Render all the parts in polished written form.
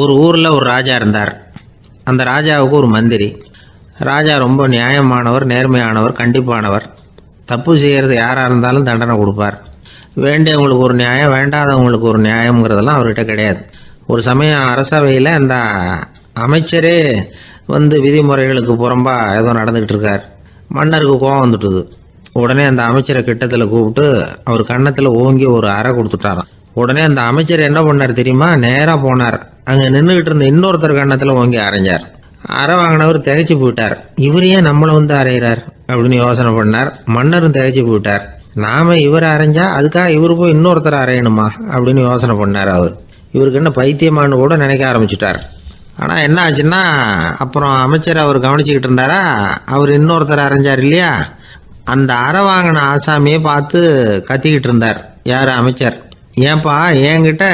ஒரு ஊரில் ஒரு ராஜா இருந்தார். அந்த ராஜாவுக்கு ஒரு மந்திரி. ராஜா ரொம்ப நியாயமானவர், நேர்மையானவர், கண்டிப்பானவர். தப்பு செய்கிறது யாராக இருந்தாலும் தண்டனை கொடுப்பார். வேண்டியவங்களுக்கு ஒரு நியாயம், வேண்டாதவங்களுக்கு ஒரு நியாயங்கிறதெல்லாம் அவர்கிட்ட கிடையாது. ஒரு சமயம் அரசவையில் அந்த அமைச்சரே விதிமுறைகளுக்கு புறம்பா ஏதோ நடந்துக்கிட்டு இருக்கார். மன்னருக்கு கோபம் வந்துட்டுது. உடனே அந்த அமைச்சரை கிட்டத்தில் கூப்பிட்டு அவர் கன்னத்தில் ஓங்கி ஒரு அறை கொடுத்துட்டாராம். உடனே அந்த அமைச்சர் என்ன பண்ணார் தெரியுமா? நேராக போனார். அங்கே நின்றுக்கிட்டு இருந்த இன்னொருத்தர் கன்னத்தில் ஓங்கி அரைஞ்சார். அறை வாங்கினவர் திகைச்சு போயிட்டார். இவர் ஏன் நம்மளை அரைகிறார் அப்படின்னு யோசனை பண்ணார். மன்னரும் திகைச்சு போயிட்டார். நாம இவரை அரைஞ்சா அதுக்காக இவரு போய் இன்னொருத்தர் அரையணுமா அப்படின்னு யோசனை பண்ணார். இவருக்கு என்ன பைத்தியமானு கூட நினைக்க ஆரம்பிச்சுட்டார். ஆனால் என்ன ஆச்சுன்னா, அப்புறம் அமைச்சர் அவர் கவனிச்சுக்கிட்டு இருந்தாரா, அவர் இன்னொருத்தர் அரைஞ்சார் இல்லையா, அந்த அறை வாங்கின ஆசாமியை பார்த்து கத்திக்கிட்டு இருந்தார். யார்? அமைச்சர். ஏன்பா என்கிட்ட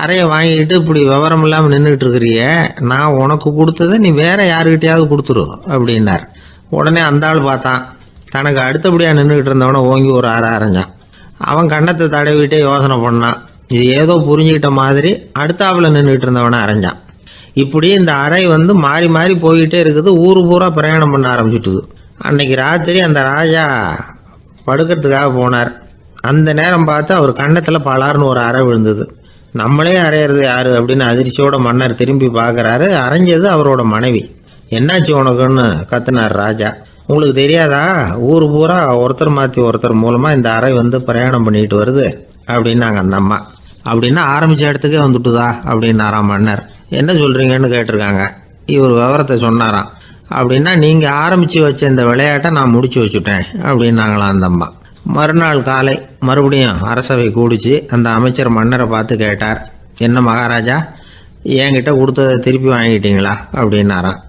அறையை வாங்கிக்கிட்டு இப்படி விவரம் இல்லாமல் நின்றுக்கிட்டு இருக்கிறிய, நான் உனக்கு கொடுத்ததை நீ வேற யாருக்கிட்டையாவது கொடுத்துரு அப்படின்னார். உடனே அந்த ஆள் பார்த்தான். தனக்கு அடுத்தபடியாக நின்றுக்கிட்டு இருந்தவனை ஓங்கி ஒரு அறை அரைஞ்சான். அவன் கன்னத்தை தடவிட்டே யோசனை பண்ணான். இது ஏதோ புரிஞ்சுக்கிட்ட மாதிரி அடுத்தாப்புல நின்றுக்கிட்டு இருந்தவனை அரைஞ்சான். இப்படி இந்த அறை மாறி மாறி போய்கிட்டே இருக்குது. ஊரு பூரா பிரயாணம் பண்ண ஆரம்பிச்சுட்டுது. அன்னைக்கு ராத்திரி அந்த ராஜா படுக்கிறதுக்காக போனார். அந்த நேரம் பார்த்து அவர் கன்னத்தில் பலார்னு ஒரு அறை விழுந்தது. நம்மளே அரையிறது யாரு அப்படின்னு அதிர்ச்சியோட மன்னர் திரும்பி பார்க்குறாரு. அரைஞ்சது அவரோட மனைவி. என்னாச்சு உனக்குன்னு கத்துனார் ராஜா. உங்களுக்கு தெரியாதா, ஊர் பூரா ஒருத்தர் மாற்றி ஒருத்தர் மூலமாக இந்த அறை பிரயாணம் பண்ணிட்டு வருது அப்படின்னாங்க அந்த அம்மா. அப்படின்னா ஆரம்பித்த இடத்துக்கே வந்துட்டுதா அப்படின்னாராம் மன்னர். என்ன சொல்கிறீங்கன்னு கேட்டிருக்காங்க. இவர் விவரத்தை சொன்னாராம். அப்படின்னா நீங்கள் ஆரம்பித்து வச்ச இந்த விளையாட்டை நான் முடிச்சு வச்சுட்டேன் அப்படின்னாங்களாம் அந்த அம்மா. மறுநாள் காலை மறுபடியும் அரசவை கூடிச்சு. அந்த அமைச்சர் மன்னரை பார்த்து கேட்டார், என்ன மகாராஜா, என்கிட்ட கொடுத்ததை திருப்பி வாங்கிட்டீங்களா அப்படின்னாராம்.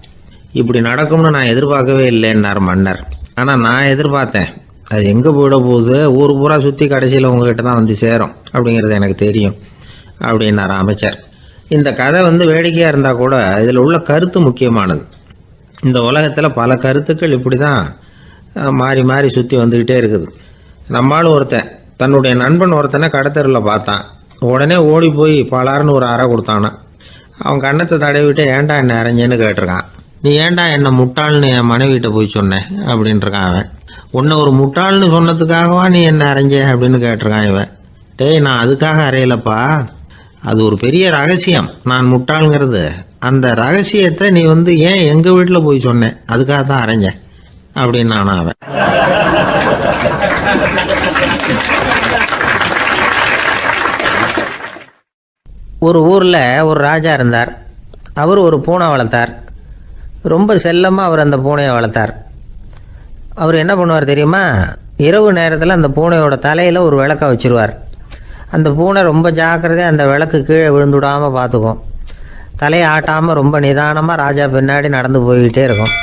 இப்படி நடக்கும்னு நான் எதிர்பார்க்கவே இல்லைன்னார் மன்னர். ஆனால் நான் எதிர்பார்த்தேன். அது எங்கே போயிட போகுது, ஊர் பூரா சுற்றி கடைசியில் உங்ககிட்ட தான் சேரும் அப்படிங்கிறது எனக்கு தெரியும் அப்படின்னார் அமைச்சர். இந்த கதை வேடிக்கையாக இருந்தால் கூட இதில் உள்ள கருத்து முக்கியமானது. இந்த உலகத்தில் பல கருத்துக்கள் இப்படி தான் மாறி மாறி சுற்றி வந்துக்கிட்டே இருக்குது. நம்மளும் ஒருத்தன் தன்னுடைய நண்பன் ஒருத்தனை கடத்தரில் பார்த்தான். உடனே ஓடி போய் பலார்னு ஒரு அறை கொடுத்தானா. அவன் கன்னத்தை தடவிட்டு ஏன்டா என்ன அரைஞ்சேன்னு கேட்டிருக்கான். நீ ஏன்டா என்ன முட்டாள்னு என் மனைவிட்ட போய் சொன்னேன் அப்படின்ட்டுருக்கான் அவன். உன்னை ஒரு முட்டாள்னு சொன்னதுக்காகவா நீ என்ன அரைஞ்ச அப்படின்னு கேட்டிருக்கான் இவன். டேய், நான் அதுக்காக அறையலப்பா, அது ஒரு பெரிய ரகசியம். நான் முட்டாளுங்கிறது அந்த ரகசியத்தை நீ ஏன் எங்கள் வீட்டில் போய் சொன்னேன், அதுக்காக தான் அரைஞ்சேன் அப்படின்னு நானும் அவன். ஒரு ஊரில் ஒரு ராஜா இருந்தார். அவர் ஒரு பூனை வளர்த்தார். ரொம்ப செல்லமாக அவர் அந்த பூனையை வளர்த்தார். அவர் என்ன பண்ணுவார் தெரியுமா? இரவு நேரத்தில் அந்த பூனையோட தலையில் ஒரு விளக்கை வச்சுருவார். அந்த பூனை ரொம்ப ஜாக்கிரதையாக அந்த விளக்கு கீழே விழுந்துடாமல் பார்த்துக்கும். தலையை ஆட்டாமல் ரொம்ப நிதானமாக ராஜா பின்னாடி நடந்து போய்கிட்டே இருக்கும்.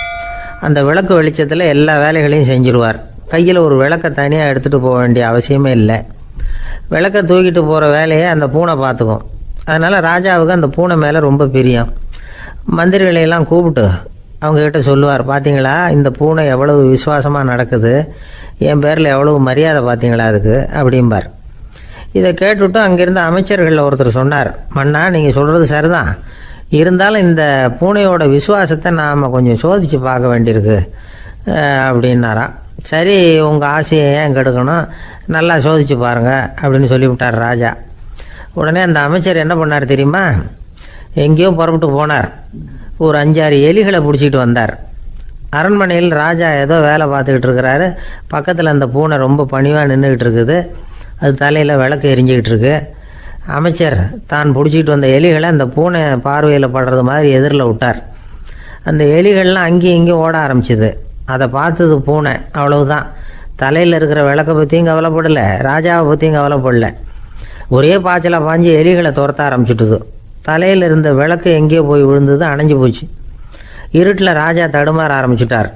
அந்த விளக்கு வெளிச்சத்தில் எல்லா வேலைகளையும் செஞ்சுருவார். கையில் ஒரு விளக்கை தனியாக எடுத்துகிட்டு போக வேண்டிய அவசியமே இல்லை. விளக்கை தூக்கிட்டு போகிற வேலையை அந்த பூனை பார்த்துக்கும். அதனால் ராஜாவுக்கு அந்த பூனை மேலே ரொம்ப பிரியம். மந்திரிகளையெல்லாம் கூப்பிட்டு அவங்கக்கிட்ட சொல்லுவார், பார்த்தீங்களா இந்த பூனை எவ்வளவு விசுவாசமாக நடக்குது, என் பேரில் எவ்வளவு மரியாதை பார்த்தீங்களா அதுக்கு அப்படிம்பார். இதை கேட்டுவிட்டு அங்கேருந்து அமைச்சர்களில் ஒருத்தர் சொன்னார், மன்னா நீங்கள் சொல்கிறது சரிதான், இருந்தாலும் இந்த பூனையோட விசுவாசத்தை நாம் கொஞ்சம் சோதித்து பார்க்க வேண்டியிருக்கு அப்படின்னாராம். சரி, உங்கள் ஆசையை ஏன் கெடுக்கணும், நல்லா சோதித்து பாருங்கள் அப்படின்னு சொல்லிவிட்டார் ராஜா. உடனே அந்த அமைச்சர் என்ன பண்ணார் தெரியுமா? எங்கேயோ புறப்பட்டு போனார். ஒரு 5-6 எலிகளை பிடிச்சிட்டு வந்தார். அரண்மனையில் ராஜா ஏதோ வேலை பார்த்துக்கிட்டு இருக்கிறாரு. பக்கத்தில் அந்த பூனை ரொம்ப பணிவாக நின்றுக்கிட்டு இருக்குது. அது தலையில் விளக்கு எரிஞ்சிக்கிட்டு இருக்கு. அமைச்சர் தான் பிடிச்சிட்டு வந்த எலிகளை அந்த பூனை பார்வையில் படுறது மாதிரி எதிரில் விட்டார். அந்த எலிகள்லாம் அங்கேயும் இங்கேயும் ஓட ஆரம்பிச்சிது. அதை பார்த்தது பூனை. அவ்வளவுதான். தலையில் இருக்கிற விளக்கை பற்றியும் கவலைப்படலை, ராஜாவை பற்றியும் கவலைப்படலை. ஒரே பாய்ச்சலாக பாஞ்சு எலிகளை துரத்த ஆரம்பிச்சுட்டுது. தலையில் இருந்த விளக்கு எங்கேயோ போய் விழுந்தது, அணைஞ்சு போச்சு. இருட்டில் ராஜா தடுமாற ஆரம்பிச்சுட்டார்.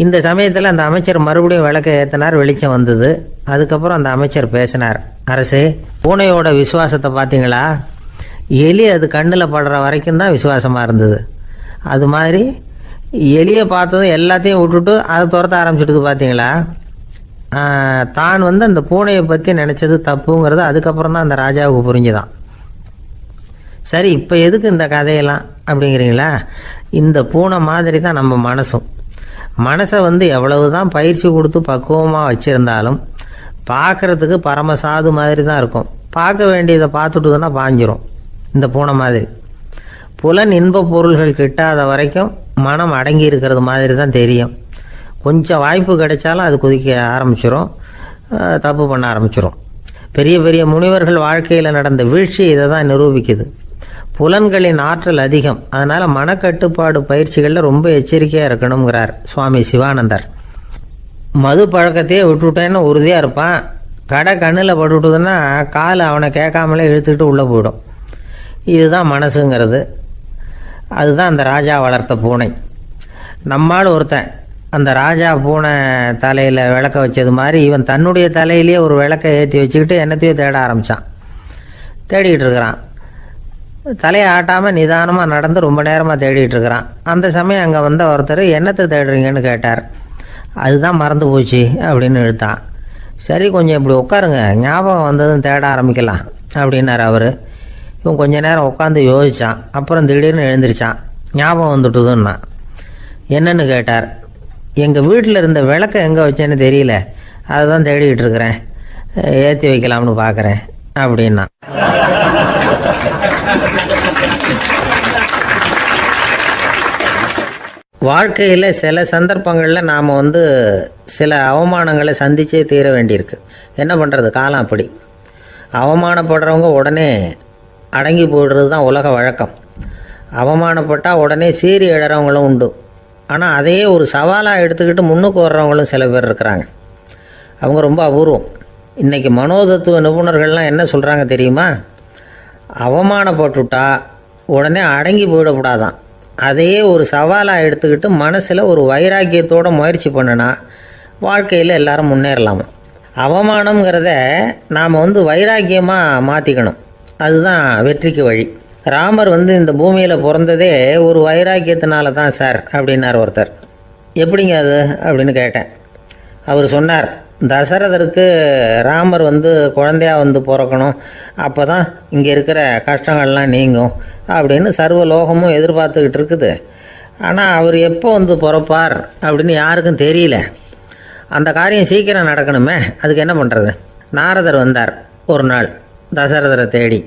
இந்த சமயத்தில் அந்த அமைச்சர் மறுபடியும் விளக்கை ஏற்றினார். வெளிச்சம் வந்தது. அதுக்கப்புறம் அந்த அமைச்சர் பேசினார், அரசே, பூனையோட விசுவாசத்தை பார்த்தீங்களா? எலி அது கண்ணில் படுற வரைக்கும் தான் விசுவாசமாக இருந்தது. அது மாதிரி எலியை பார்த்ததும் எல்லாத்தையும் விட்டுட்டு அதை துரத்த ஆரம்பிச்சுட்டுது பார்த்தீங்களா? தான் அந்த பூனையை பற்றி நினச்சது தப்புங்கிறது அதுக்கப்புறம் தான் அந்த ராஜாவுக்கு புரிஞ்சுதான். சரி, இப்போ எதுக்கு இந்த கதையெல்லாம் அப்படிங்கிறீங்களா? இந்த பூனை மாதிரி தான் நம்ம மனசும். மனசை எவ்வளவு தான் பயிற்சி கொடுத்து பக்குவமாக வச்சுருந்தாலும் பார்க்குறதுக்கு பரமசாது மாதிரி தான் இருக்கும். பார்க்க வேண்டியதை பார்த்துட்டுதுன்னா பாஞ்சிரும். இந்த பூனை மாதிரி புலன் இன்ப பொருள்கள் கிட்டாத வரைக்கும் மனம் அடங்கி இருக்கிறது மாதிரி தான் தெரியும். கொஞ்சம் வாய்ப்பு கிடைச்சாலும் அது குதிக்க ஆரம்பிச்சிடும், தப்பு பண்ண ஆரம்பிச்சிடும். பெரிய பெரிய முனிவர்கள் வாழ்க்கையில் நடந்த வீழ்ச்சி இதை தான் நிரூபிக்குது. புலன்களின் ஆற்றல் அதிகம், அதனால் மனக்கட்டுப்பாடு பயிற்சிகளில் ரொம்ப எச்சரிக்கையாக இருக்கணுங்கிறார் சுவாமி சிவானந்தர். மது பழக்கத்தையே விட்டுவிட்டேன்னு உறுதியாக இருப்பான். கடை கண்ணில் பட்டுவிட்டதுன்னா கால் அவனை கேட்காமலே இழுத்துக்கிட்டு உள்ளே போயிடும். இதுதான் மனசுங்கிறது. அதுதான் அந்த ராஜா வளர்த்த பூனை. நம்மால் ஒருத்தன் அந்த ராஜா பூனை தலையில் விளக்க வச்சது மாதிரி இவன் தன்னுடைய தலையிலேயே ஒரு விளக்கை ஏற்றி வச்சுக்கிட்டு என்னத்தையோ தேட ஆரம்பித்தான். தேடிக்கிட்டு இருக்கிறான். தலையை ஆட்டாமல் நிதானமாக நடந்து ரொம்ப நேரமாக தேடிட்டு இருக்கிறான். அந்த சமயம் அங்கே வந்த ஒருத்தர் என்னத்தை தேடுறீங்கன்னு கேட்டார். அதுதான் மறந்து போச்சு அப்படின்னு இழுத்தான். சரி, கொஞ்சம் இப்படி உட்காருங்க, ஞாபகம் வந்ததுன்னு தேட ஆரம்பிக்கலாம் அப்படின்னார் அவர். இவன் கொஞ்ச நேரம் உட்காந்து யோசித்தான். அப்புறம் திடீர்னு எழுந்திரிச்சான். ஞாபகம் வந்துட்டுதுன்னா. என்னன்னு கேட்டார். எங்கள் வீட்டில் இருந்த விளக்கை எங்கே வச்சேன்னு தெரியல, அதை தான் தேடிக்கிட்டு இருக்கிறேன், ஏற்றி வைக்கலாம்னு பார்க்குறேன் அப்படின்னா. வாழ்க்கையில் சில சந்தர்ப்பங்களில் நாம் சில அவமானங்களை சந்திச்சே தீர வேண்டியிருக்கு. என்ன பண்ணுறது, காலம் அப்படி. அவமானப்படுறவங்க உடனே அடங்கி போயிடுறது தான் உலக வழக்கம். அவமானப்பட்டால் உடனே சீறி எழறவங்களும் உண்டு. ஆனால் அதையே ஒரு சவாலாக எடுத்துக்கிட்டு முன்னுக்கு வர்றவங்களும் சில பேர் இருக்கிறாங்க. அவங்க ரொம்ப அபூர்வம். இன்றைக்கி மனோதத்துவ நிபுணர்கள்லாம் என்ன சொல்கிறாங்க தெரியுமா? அவமானப்பட்டுட்டா உடனே அடங்கி போயிடக்கூடாதான். அதையே ஒரு சவாலாக எடுத்துக்கிட்டு மனசில் ஒரு வைராக்கியத்தோடு முயற்சி பண்ணினா வாழ்க்கையில் எல்லாரும் முன்னேறலாமா. அவமானங்கிறத நாம் வைராக்கியமாக மாற்றிக்கணும். அதுதான் வெற்றிக்கு வழி. ராமர் இந்த பூமியில் பிறந்ததே ஒரு வைராக்கியத்தினால தான் சார் அப்படின்னார் ஒருத்தர். எப்படிங்க அது அப்படின்னு கேட்டேன். அவர் சொன்னார், தசரதருக்கு ராமர் குழந்தையாக பிறக்கணும், அப்போ தான் இங்கே இருக்கிற கஷ்டங்கள்லாம் நீங்கும் அப்படின்னு சர்வ லோகமும் எதிர்பார்த்துக்கிட்டு இருக்குது. ஆனால் அவர் எப்போ பிறப்பார் அப்படின்னு யாருக்கும் தெரியல. அந்த காரியம் சீக்கிரம் நடக்கணுமே, அதுக்கு என்ன பண்ணுறது? நாரதர் வந்தார் ஒரு நாள் தசரதரை தேடி.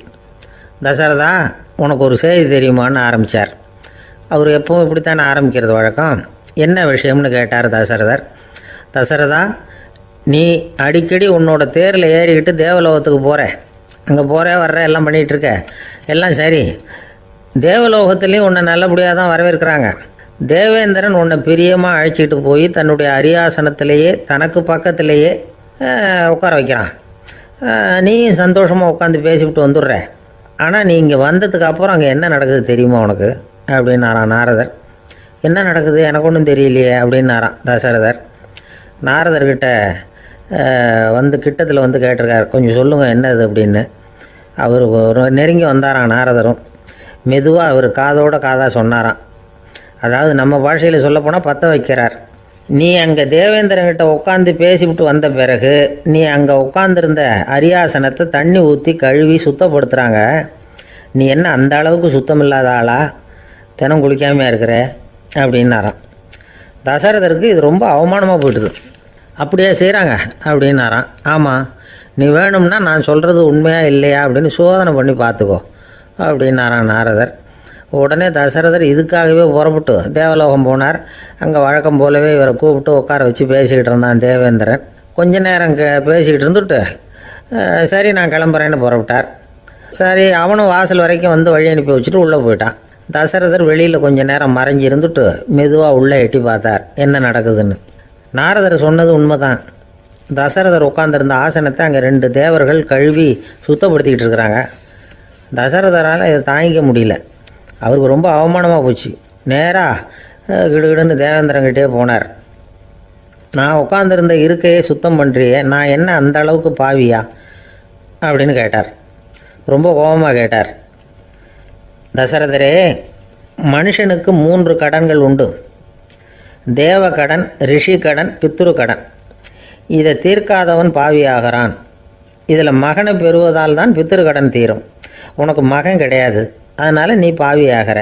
தசரதா, உனக்கு ஒரு செய்தி தெரியுமான்னு ஆரம்பித்தார். அவர் எப்பவும் இப்படித்தானே ஆரம்பிக்கிறது வழக்கம். என்ன விஷயம்னு கேட்டார் தசரதர். தசரதா, நீ அடிக்கடி உன்னோட தேரில் ஏறிக்கிட்டு தேவலோகத்துக்கு போகிற, அங்கே போகிற வர்ற எல்லாம் பண்ணிகிட்ருக்க, எல்லாம் சரி. தேவலோகத்துலேயும் உன்னை நல்லபடியாக தான் வரவேற்கிறாங்க. தேவேந்திரன் உன்னை பிரியமாக அழைச்சிட்டு போய் தன்னுடைய அரியாசனத்திலேயே தனக்கு பக்கத்திலேயே உட்கார வைக்கிறான். நீயும் சந்தோஷமாக உட்காந்து பேசிவிட்டு வந்துடுற. ஆனால் நீ இங்கே வந்ததுக்கு அப்புறம் அங்கே என்ன நடக்குது தெரியுமா உனக்கு அப்படின்னாரான் நாரதர். என்ன நடக்குது எனக்கு ஒன்றும் தெரியலையே அப்படின்னாரான் தசரதர். நாரதர்கிட்ட கிட்டத்தில் கேட்டிருக்கார், கொஞ்சம் சொல்லுங்கள் என்னது அப்படின்னு. அவர் நெருங்கி வந்தாராம் நாரதரும். மெதுவாக அவர் காதோட காதாக சொன்னாராம். அதாவது நம்ம பாஷையில் சொல்லப்போனால் பற்ற வைக்கிறார். நீ அங்கே தேவேந்திரங்கிட்ட உட்காந்து பேசிவிட்டு வந்த பிறகு நீ அங்கே உட்காந்துருந்த அரியாசனத்தை தண்ணி ஊற்றி கழுவி சுத்தப்படுத்துகிறாங்க. நீ என்ன அந்த அளவுக்கு சுத்தம் இல்லாத ஆளா, தினம் குளிக்காமையாக இருக்கிற அப்படின்னாராம். தசரதருக்கு இது ரொம்ப அவமானமாக போயிட்டுது. அப்படியே செய்கிறாங்க அப்படின்னாராம். ஆமாம், நீ வேணும்னா நான் சொல்கிறது உண்மையா இல்லையா அப்படின்னு சோதனை பண்ணி பார்த்துக்கோ அப்படின்னாரான் நாரதர். உடனே தசரதர் இதுக்காகவே புறப்பட்டு தேவலோகம் போனார். அங்கே வழக்கம் போலவே இவரை கூப்பிட்டு உட்கார வச்சு பேசிக்கிட்டு இருந்தான் தேவேந்திரன். கொஞ்ச நேரம் பேசிக்கிட்டு இருந்துட்டு சரி நான் கிளம்புறேன்னு புறப்பட்டார். சரி, அவனும் வாசல் வரைக்கும் வழி அனுப்பி வச்சுட்டு உள்ளே போயிட்டான். தசரதர் வெளியில் கொஞ்சம் நேரம் மறைஞ்சி இருந்துட்டு மெதுவாக உள்ளே எட்டி பார்த்தார் என்ன நடக்குதுன்னு. நாரதர் சொன்னது உண்மைதான். தசரதர் உட்காந்துருந்த ஆசனத்தை அங்கே 2 தேவர்கள் கழுவி சுத்தப்படுத்திக்கிட்டு இருக்கிறாங்க. தசரதரால் இதை தாங்கிக்க முடியல. அவருக்கு ரொம்ப அவமானமாக போச்சு. நேராக கிடுகிடுன்னு தேவேந்திரங்கிட்டே போனார். நான் உட்காந்துருந்த இருக்கையே சுத்தம் பண்ணுறியே, நான் என்ன அந்த அளவுக்கு பாவியா அப்படின்னு கேட்டார். ரொம்ப கோபமாக கேட்டார். தசரதரே, மனுஷனுக்கு 3 கடன்கள் உண்டு. தேவ கடன், ரிஷி கடன், பித்ரு கடன். இதை தீர்க்காதவன் பாவியாகிறான். இதில் மகனை பெறுவதால் தான் பித்திருக்கடன் தீரும். உனக்கு மகன் கிடையாது, அதனால் நீ பாவியாகிற.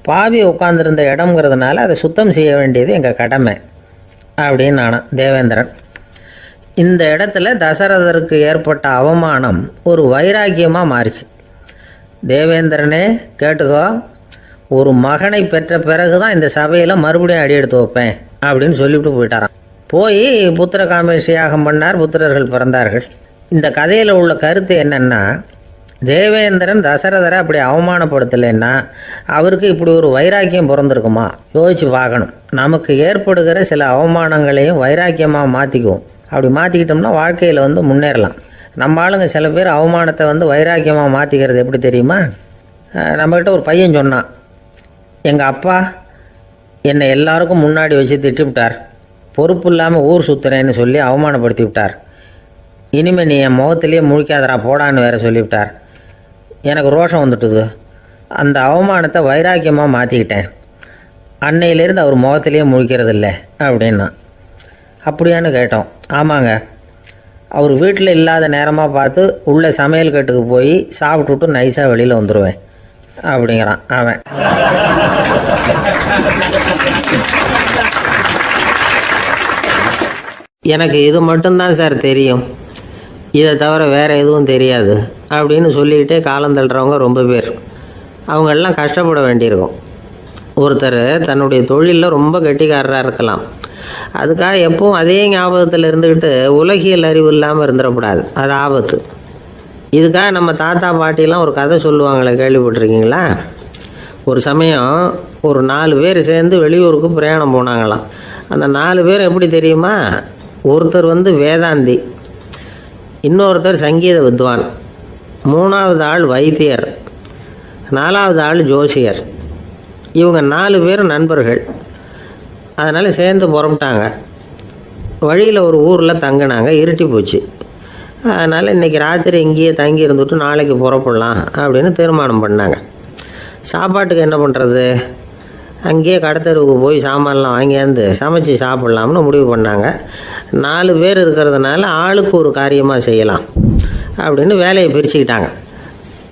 பாவி உட்காந்துருந்த இடம்ங்கிறதுனால அதை சுத்தம் செய்ய வேண்டியது எங்கள் கடமை அப்படின்னு நானும் தேவேந்திரன். இந்த இடத்துல தசரதருக்கு ஏற்பட்ட அவமானம் ஒரு வைராக்கியமாக மாறிச்சு. தேவேந்திரனே கேட்டுக்கோ, ஒரு மகனை பெற்ற பிறகு தான் இந்த சபையில் மறுபடியும் அடி எடுத்து வைப்பேன் அப்படின்னு சொல்லிவிட்டு போயிட்டாராம். போய் புத்திர காமேஷ் யாகம் பண்ணார், புத்திரர்கள் பிறந்தார்கள். இந்த கதையில் உள்ள கருத்து என்னென்னா, தேவேந்திரன் தசரதரை அப்படி அவமானப்படுத்தலைன்னா அவருக்கு இப்படி ஒரு வைராக்கியம் பிறந்திருக்குமா? யோசித்து பார்க்கணும். நமக்கு ஏற்படுகிற சில அவமானங்களையும் வைராக்கியமாக மாற்றிக்குவோம். அப்படி மாற்றிக்கிட்டோம்னா வாழ்க்கையில் முன்னேறலாம். நம்ம ஆளுங்க சில பேர் அவமானத்தை வைராக்கியமாக மாற்றிக்கிறது எப்படி தெரியுமா? நம்மக்கிட்ட ஒரு பையன் சொன்னான், எங்கள் அப்பா என்னை எல்லாருக்கும் முன்னாடி வச்சு திட்டிவிட்டார், பொறுப்பு இல்லாமல் ஊர் சுற்றுறேன்னு சொல்லி அவமானப்படுத்தி விட்டார். இனிமேல் நீ என் முகத்திலேயே முழிக்காதரா போடான்னு வேற சொல்லிவிட்டார். எனக்கு ரோஷம் வந்துட்டுது. அந்த அவமானத்தை வைராக்கியமாக மாற்றிக்கிட்டேன். அன்னையிலேருந்து அவர் முகத்திலேயே முழிக்கிறது இல்லை அப்படின்னா. அப்படியான்னு கேட்டோம். ஆமாங்க, அவர் வீட்டில் இல்லாத நேரமாக பார்த்து உள்ளே சமையல் கட்டுக்கு போய் சாப்பிட்டுட்டு நைஸாக வெளியில் வந்துடுவேன் அப்படிங்கிறான் அவன். எனக்கு இது மட்டும்தான் சார் தெரியும், இதை தவிர வேறு எதுவும் தெரியாது அப்படின்னு சொல்லிக்கிட்டே காலம் தள்ளுறவங்க ரொம்ப பேர். அவங்களெல்லாம் கஷ்டப்பட வேண்டியிருக்கும். ஒருத்தர் தன்னுடைய தொழிலில் ரொம்ப கெட்டிக்காரராக இருக்கலாம். அதுக்காக எப்பவும் அதே ஞாபகத்தில் இருந்துக்கிட்டு உலகியல் அறிவு இல்லாமல் இருந்துடக்கூடாது, அது ஆபத்து. இதுக்காக நம்ம தாத்தா பாட்டிலாம் ஒரு கதை சொல்லுவாங்களே, கேள்விப்பட்டிருக்கீங்களா? ஒரு சமயம் ஒரு 4 பேர் சேர்ந்து வெளியூருக்கு பிரயாணம் போனாங்களாம். அந்த 4 பேர் எப்படி தெரியுமா? ஒருத்தர் வேதாந்தி, இன்னொருத்தர் சங்கீத வித்வான், 3வது ஆள் வைத்தியர், 4வது ஆள் ஜோசியர். இவங்க 4 பேரும் நண்பர்கள். அதனால் சேர்ந்து புறப்பட்டாங்க. வழியில் ஒரு ஊரில் தங்கினாங்க. இருட்டி போச்சு. அதனால் இன்றைக்கி ராத்திரி இங்கேயே தங்கி இருந்துட்டு நாளைக்கு புறப்படலாம் அப்படின்னு தீர்மானம் பண்ணாங்க. சாப்பாட்டுக்கு என்ன பண்ணுறது? அங்கேயே கடத்தெருவுக்கு போய் சாமான்லாம் வாங்கியாந்து சமைச்சு சாப்பிட்லாம்னு முடிவு பண்ணாங்க. 4 பேர் இருக்கிறதுனால ஆளுக்கு ஒரு காரியமாக செய்யலாம் அப்படின்னு வேலையை பிரிச்சுக்கிட்டாங்க.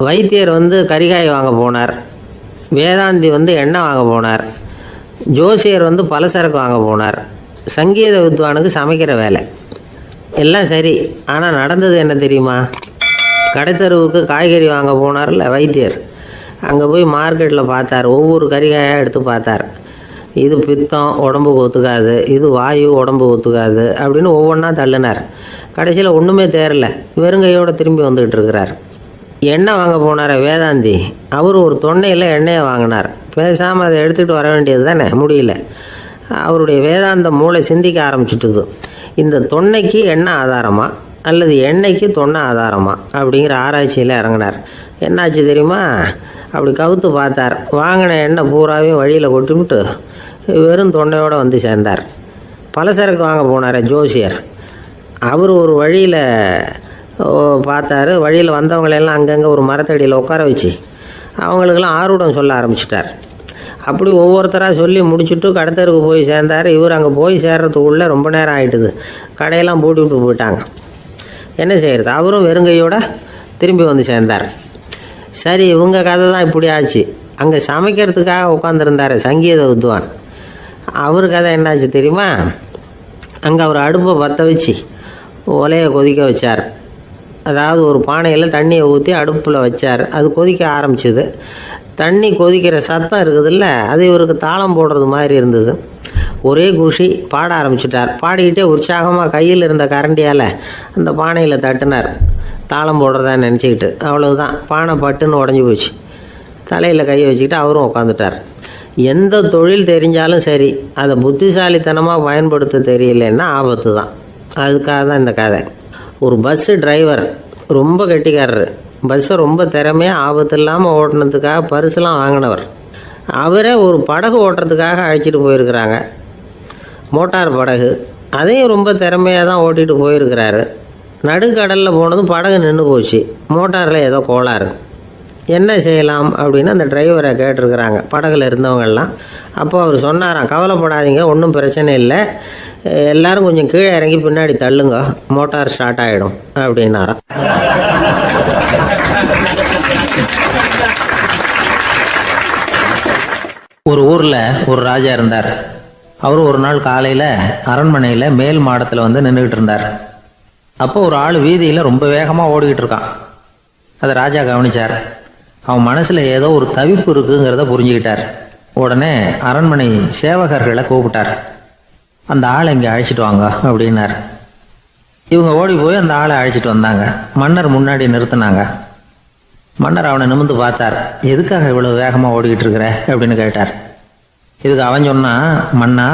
வைத்தியர் கறிகாய் வாங்க போனார், வேதாந்தி எண்ணெய் வாங்க போனார், ஜோசியர் பலசரக்கு வாங்க போனார், சங்கீத வித்வானுக்கு சமைக்கிற வேலை. எல்லாம் சரி, ஆனால் நடந்தது என்ன தெரியுமா? கடைத்தெருவுக்கு காய்கறி வாங்க போனார்ல வைத்தியர், அங்கே போய் மார்க்கெட்டில் பார்த்தார். ஒவ்வொரு கறிகாயாக எடுத்து பார்த்தார். இது பித்தம், உடம்புக்கு ஒத்துக்காது, இது வாயு, உடம்புக்கு ஒத்துக்காது அப்படின்னு ஒவ்வொன்றா தள்ளினார். கடைசியில் ஒன்றுமே தேரல, வெறுங்கையோடு திரும்பி வந்துக்கிட்டு இருக்கிறார். எண்ணெய் வாங்க போனார் வேதாந்தி, அவர் ஒரு தொன்னையில் எண்ணெயை வாங்கினார். பேசாமல் அதை எடுத்துகிட்டு வர வேண்டியது தானே, முடியல. அவருடைய வேதாந்த மூளை சிந்திக்க ஆரம்பிச்சுட்டுது. இந்த தொன்னைக்கு எண்ணெய் ஆதாரமா அல்லது எண்ணெய்க்கு தொன்னை ஆதாரமா அப்படிங்கிற ஆராய்ச்சியில் இறங்கினார். என்னாச்சு தெரியுமா? அப்படி கவுத்து பார்த்தார். வாங்கின எண்ணெய் பூராவையும் வழியில் கொட்டிவிட்டு வெறும் தொண்டையோடு சேர்ந்தார். பலசரக்கு வாங்க போனார் ஜோசியர், அவர் ஒரு வழியில் பார்த்தாரு. வழியில் வந்தவங்களெல்லாம் அங்கங்கே ஒரு மரத்தடியில் உட்கார வச்சு அவங்களுக்கெல்லாம் ஆர்வம் சொல்ல ஆரம்பிச்சிட்டார். அப்படி ஒவ்வொருத்தராக சொல்லி முடிச்சுட்டு கடத்தருக்கு போய் சேர்ந்தார். இவர் அங்கே போய் சேர்றதுக்குள்ளே ரொம்ப நேரம் ஆகிட்டுது. கடையெல்லாம் பூட்டி விட்டு போயிட்டாங்க. என்ன செய்கிறது? அவரும் வெறுங்கையோடு திரும்பி சேர்ந்தார். சரி, இவங்க கதை தான் இப்படி ஆச்சு. அங்கே சமைக்கிறதுக்காக உட்காந்துருந்தார் சங்கீத வித்வான், அவர் கதை என்னாச்சு தெரியுமா? அங்கே அவர் அடுப்பை பற்ற வச்சு ஒலையை கொதிக்க வச்சார். அதாவது ஒரு பானையில் தண்ணியை ஊற்றி அடுப்பில் வச்சார். அது கொதிக்க ஆரம்பிச்சிது. தண்ணி கொதிக்கிற சத்தம் இருக்குதுல்ல, அது இவருக்கு தாளம் போடுறது மாதிரி இருந்தது. ஒரே குஷி, பாட ஆரம்பிச்சிட்டார். பாடிக்கிட்டே உற்சாகமாக கையில் இருந்த கரண்டியால் அந்த பானையில் தட்டினார், தாளம் போடுறதா நினச்சிக்கிட்டு. அவ்வளவுதான், பானை பட்டுன்னு உடஞ்சி போச்சு. தலையில் கையை வச்சுக்கிட்டு அவரும் உட்காந்துட்டார். எந்த தொழில் தெரிஞ்சாலும் சரி, அதை புத்திசாலித்தனமாக பயன்படுத்த தெரியலன்னா ஆபத்து தான். அதுக்காக தான் இந்த கதை. ஒரு பஸ்ஸு டிரைவர் ரொம்ப கெட்டிக்காரர். பஸ்ஸை ரொம்ப திறமையாக ஆபத்து இல்லாமல் ஓட்டினதுக்காக பரிசுலாம் வாங்கினவர். அவரே ஒரு படகு ஓட்டுறதுக்காக அழைச்சிட்டு போயிருக்கிறாங்க, மோட்டார் படகு. அதையும் ரொம்ப திறமையாக தான் ஓட்டிகிட்டு போயிருக்கிறாரு. நடுக்கடலில் போனதும் படகு நின்று போச்சு. மோட்டாரில் ஏதோ கோளாறு. என்ன செய்யலாம் அப்படின்னு அந்த டிரைவரை கேட்டிருக்கிறாங்க படகுல இருந்தவங்கெல்லாம். அப்போ அவர் சொன்னாராம், கவலைப்படாதீங்க, ஒன்றும் பிரச்சனை இல்லை, எல்லாரும் கொஞ்சம் கீழே இறங்கி பின்னாடி தள்ளுங்க, மோட்டார் ஸ்டார்ட் ஆகிடும் அப்படின்னாராம். ஒரு ஊரில் ஒரு ராஜா இருந்தார். அவர் ஒரு நாள் காலையில் அரண்மனையில் மேல் மாடத்தில் வந்து நின்றுக்கிட்டு இருந்தார். அப்போ ஒரு ஆள் வீதியில் ரொம்ப வேகமாக ஓடிக்கிட்டு இருக்கான். அதை ராஜா கவனிச்சார். அவன் மனசில் ஏதோ ஒரு தவிப்பு இருக்குங்கிறத புரிஞ்சுக்கிட்டார். உடனே அரண்மனை சேவகர்களை கூப்பிட்டார். அந்த ஆளை இங்கே அழைச்சிட்டு வாங்க அப்படின்னார். இவங்க ஓடி போய் அந்த ஆளை அழைச்சிட்டு வந்தாங்க. மன்னர் முன்னாடி நிறுத்தினாங்க. மன்னர் அவனை நிமிர்ந்து பார்த்தார். எதுக்காக இவ்வளவு வேகமாக ஓடிக்கிட்டு இருக்கிற அப்படின்னு கேட்டார். இதுக்கு அவன் சொன்னான், மன்னா,